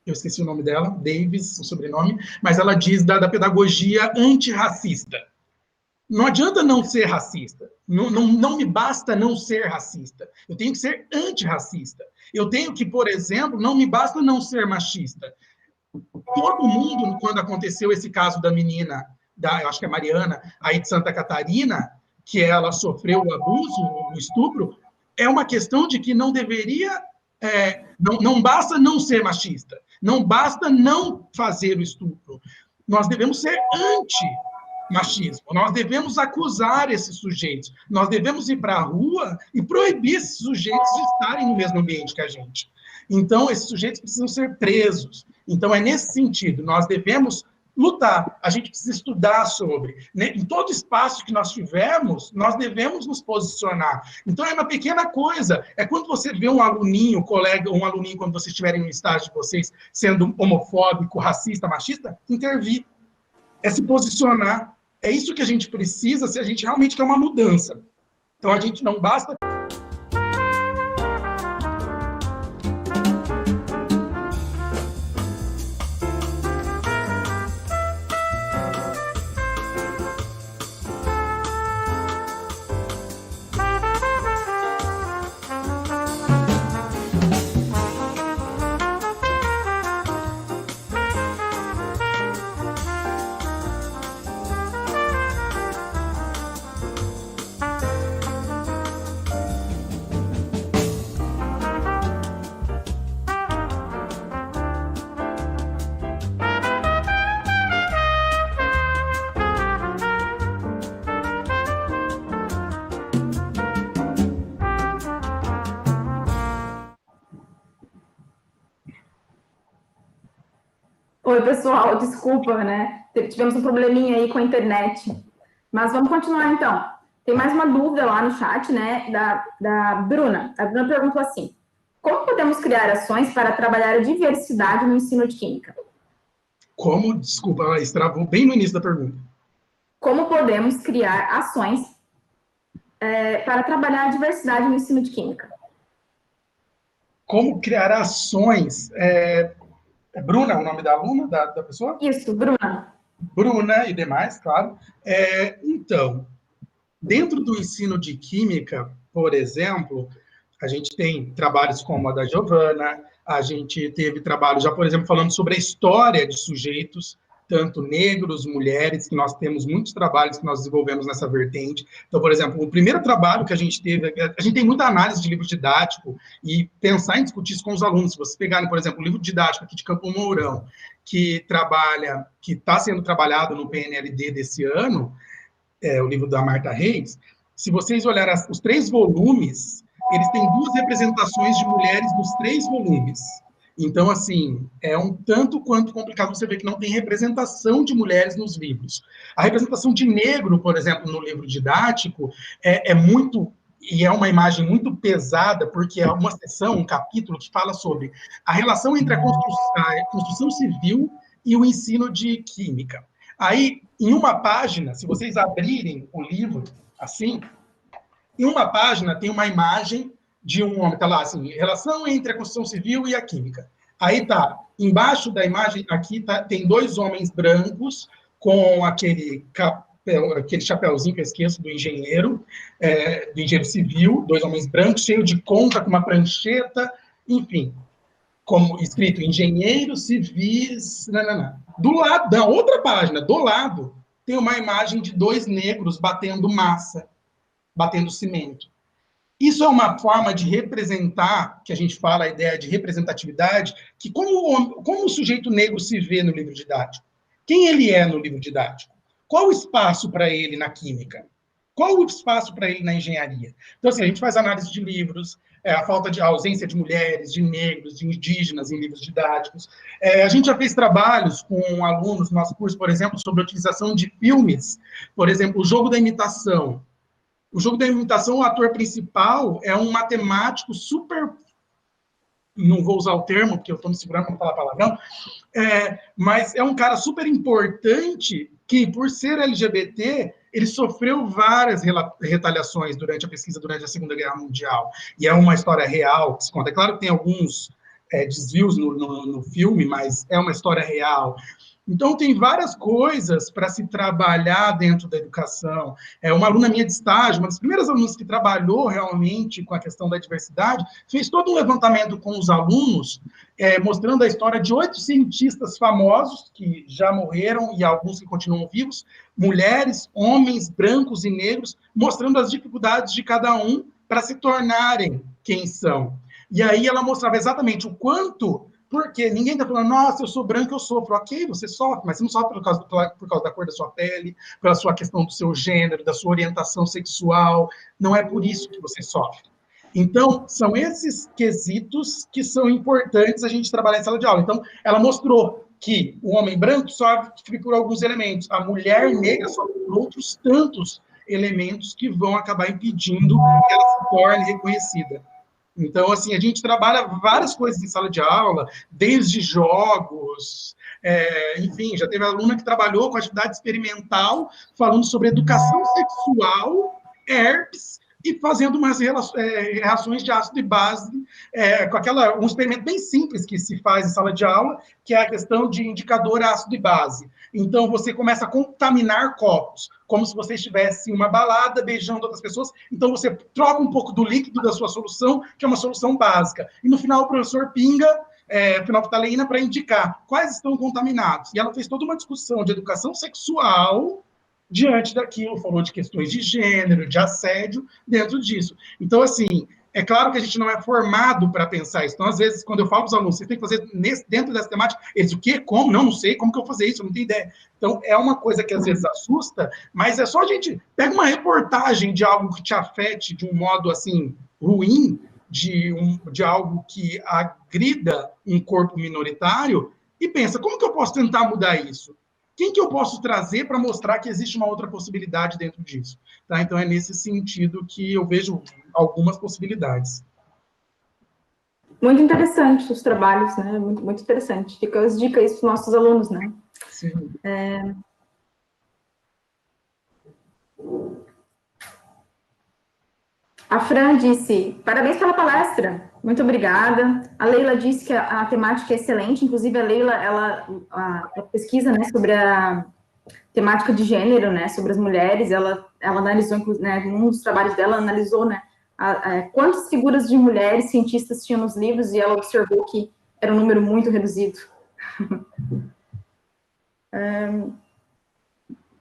eu esqueci o nome dela, Davis, o sobrenome, mas ela diz da pedagogia antirracista. Não adianta não ser racista. Não me basta não ser racista. Eu tenho que ser antirracista. Eu tenho que, por exemplo, não me basta não ser machista. Todo mundo, quando aconteceu esse caso da menina, eu acho que é Mariana, aí de Santa Catarina, que ela sofreu o abuso, o estupro, é uma questão de que não deveria... não basta não ser machista. Não basta não fazer o estupro. Nós devemos ser anti-machismo. Nós devemos acusar esses sujeitos. Nós devemos ir para a rua e proibir esses sujeitos de estarem no mesmo ambiente que a gente. Então, esses sujeitos precisam ser presos. Então, é nesse sentido. Nós devemos lutar. A gente precisa estudar sobre. Né? Em todo espaço que nós tivermos, nós devemos nos posicionar. Então, é uma pequena coisa. É quando você vê um aluninho, quando vocês estiverem no estágio de vocês, sendo homofóbico, racista, machista, intervir. É se posicionar. É isso que a gente precisa se a gente realmente quer uma mudança. Então, a gente não basta... Oi, pessoal, desculpa, né? Tivemos um probleminha aí com a internet. Mas vamos continuar, então. Tem mais uma dúvida lá no chat, né, da Bruna. A Bruna perguntou assim: como podemos criar ações para trabalhar a diversidade no ensino de Química? Como? Desculpa, ela estravou bem no início da pergunta. Como podemos criar ações para trabalhar a diversidade no ensino de Química? Como criar ações... Bruna é o nome da aluna, da pessoa? Isso, Bruna. Bruna e demais, claro. Então, Dentro do ensino de química, por exemplo, a gente tem trabalhos como a da Giovana, a gente teve trabalho já, por exemplo, falando sobre a história de sujeitos, tanto negros, mulheres, que nós temos muitos trabalhos que nós desenvolvemos nessa vertente. Então, por exemplo, o primeiro trabalho que a gente teve, a gente tem muita análise de livro didático e pensar em discutir isso com os alunos. Se vocês pegarem, por exemplo, o livro didático aqui de Campo Mourão, que está sendo trabalhado no PNLD desse ano, o livro da Marta Reis, se vocês olharem os 3 volumes, eles têm 2 representações de mulheres nos 3 volumes. Então, assim, é um tanto quanto complicado você ver que não tem representação de mulheres nos livros. A representação de negro, por exemplo, no livro didático, é muito... E é uma imagem muito pesada, porque é uma seção, um capítulo que fala sobre a relação entre a construção civil e o ensino de química. Aí, em uma página, se vocês abrirem o livro, assim, em uma página tem uma imagem de um homem, está lá assim, relação entre a construção civil e a química. Aí tá, embaixo da imagem, aqui tem 2 homens brancos com aquele chapéuzinho que eu esqueço do engenheiro civil, 2 homens brancos, cheio de conta, com uma prancheta, enfim, como escrito engenheiros civis, Do lado, da outra página, do lado, tem uma imagem de 2 negros batendo massa, batendo cimento. Isso é uma forma de representar, que a gente fala, a ideia de representatividade, que como o sujeito negro se vê no livro didático? Quem ele é no livro didático? Qual o espaço para ele na química? Qual o espaço para ele na engenharia? Então, assim, a gente faz análise de livros, a ausência de mulheres, de negros, de indígenas em livros didáticos. A gente já fez trabalhos com alunos no nosso curso, por exemplo, sobre a utilização de filmes. Por exemplo, o Jogo da Imitação. O Jogo da Imitação, o ator principal é um matemático super... Não vou usar o termo, porque eu estou me segurando para não falar palavrão, mas é um cara super importante que, por ser LGBT, ele sofreu várias retaliações durante a pesquisa, durante a Segunda Guerra Mundial. E é uma história real que se conta. É claro que tem alguns desvios no filme, mas é uma história real. Então, tem várias coisas para se trabalhar dentro da educação. Uma aluna minha de estágio, uma das primeiras alunas que trabalhou realmente com a questão da diversidade, fez todo um levantamento com os alunos, mostrando a história de 8 cientistas famosos que já morreram e alguns que continuam vivos, mulheres, homens, brancos e negros, mostrando as dificuldades de cada um para se tornarem quem são. E aí ela mostrava exatamente o quanto... Porque ninguém está falando, nossa, eu sou branco, eu sofro. Ok, você sofre, mas você não sofre por causa da cor da sua pele, pela sua questão do seu gênero, da sua orientação sexual. Não é por isso que você sofre. Então, são esses quesitos que são importantes a gente trabalhar em sala de aula. Então, ela mostrou que o homem branco sofre por alguns elementos, a mulher negra sofre por outros tantos elementos que vão acabar impedindo que ela se torne reconhecida. Então, assim, a gente trabalha várias coisas em sala de aula, desde jogos, enfim, já teve aluna que trabalhou com atividade experimental, falando sobre educação sexual, herpes, e fazendo umas reações de ácido e base, com um experimento bem simples que se faz em sala de aula, que é a questão de indicador ácido e base. Então, você começa a contaminar copos, como se você estivesse em uma balada, beijando outras pessoas, então você troca um pouco do líquido da sua solução, que é uma solução básica, e no final o professor pinga fenolftaleína para indicar quais estão contaminados. E ela fez toda uma discussão de educação sexual diante daquilo, falou de questões de gênero, de assédio, dentro disso. Então, assim, é claro que a gente não é formado para pensar isso. Então, às vezes, quando eu falo para os alunos, você tem que fazer dentro dessa temática, eles, o quê? Como? Não sei, como que eu vou fazer isso? Eu não tenho ideia. Então, é uma coisa que às vezes assusta, mas é só a gente pega uma reportagem de algo que te afete de um modo, assim, ruim, de algo que agrida um corpo minoritário, e pensa, como que eu posso tentar mudar isso? Quem que eu posso trazer para mostrar que existe uma outra possibilidade dentro disso? Tá? Então, é nesse sentido que eu vejo algumas possibilidades. Muito interessante os trabalhos, né? Muito, muito interessante. Fica as dicas para os nossos alunos, né? Sim. A Fran disse, parabéns pela palestra, muito obrigada. A Leila disse que a temática é excelente, inclusive a Leila, ela pesquisa, né, sobre a temática de gênero, né, sobre as mulheres, ela ela analisou, né, num dos trabalhos dela, analisou, né, quantas figuras de mulheres cientistas tinham nos livros, e ela observou que era um número muito reduzido.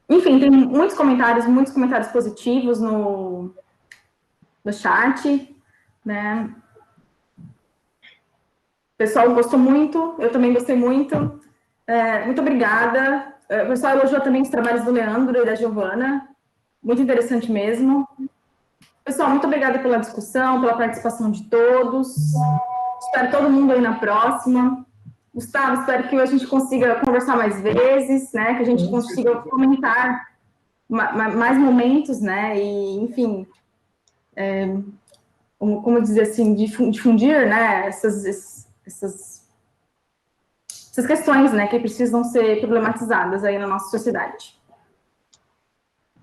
Enfim, tem muitos comentários positivos no chat, né? O pessoal gostou muito, eu também gostei muito. Muito obrigada. O pessoal elogiou também os trabalhos do Leandro e da Giovana, muito interessante mesmo. Pessoal, muito obrigada pela discussão, pela participação de todos. Espero todo mundo aí na próxima. Gustavo, espero que a gente consiga conversar mais vezes, né? Que a gente consiga comentar mais momentos, né? E, enfim, como dizer assim, difundir, né? Essas questões, né? Que precisam ser problematizadas aí na nossa sociedade.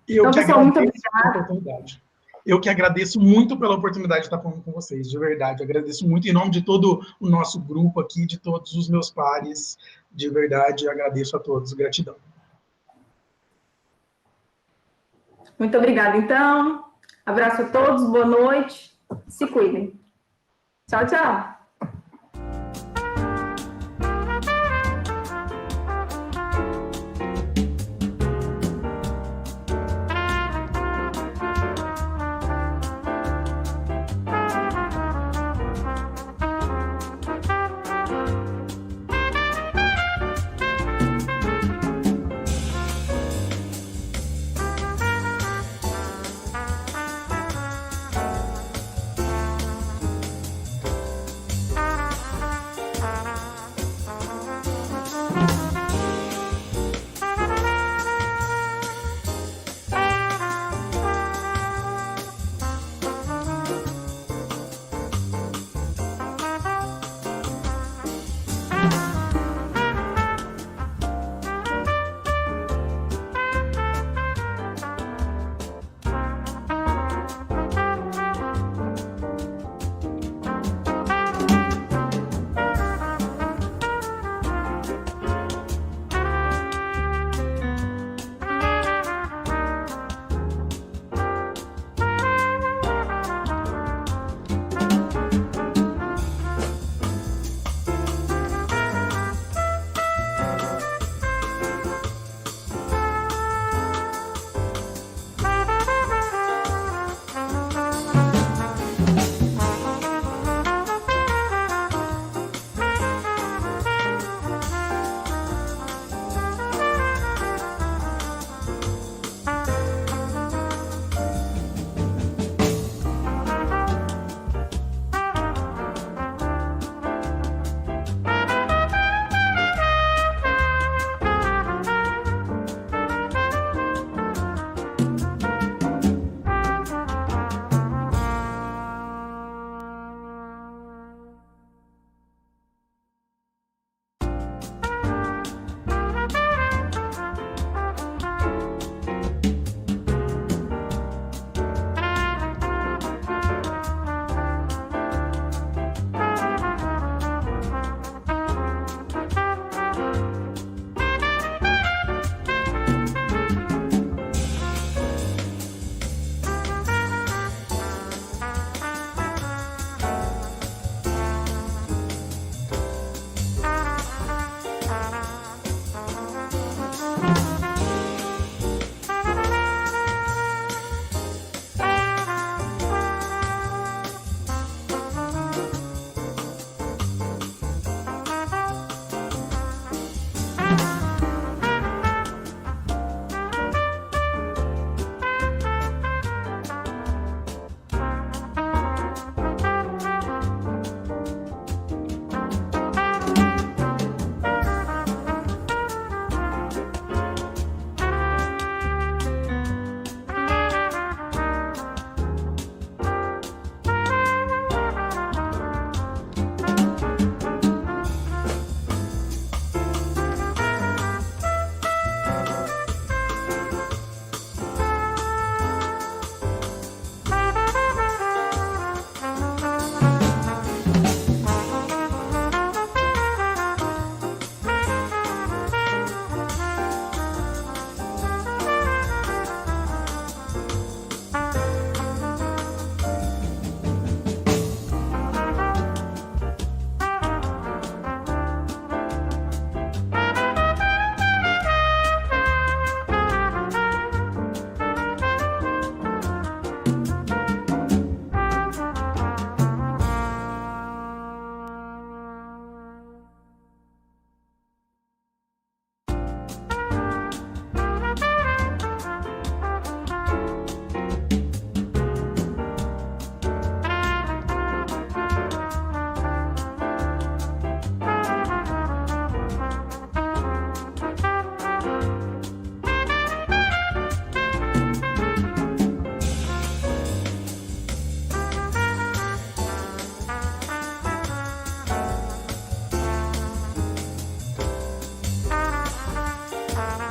Então, pessoal, muito obrigada. Eu que agradeço muito pela oportunidade de estar falando com vocês, de verdade. Agradeço muito em nome de todo o nosso grupo aqui, de todos os meus pares. De verdade, agradeço a todos. Gratidão. Muito obrigada, então. Abraço a todos, boa noite. Se cuidem. Tchau, tchau. Música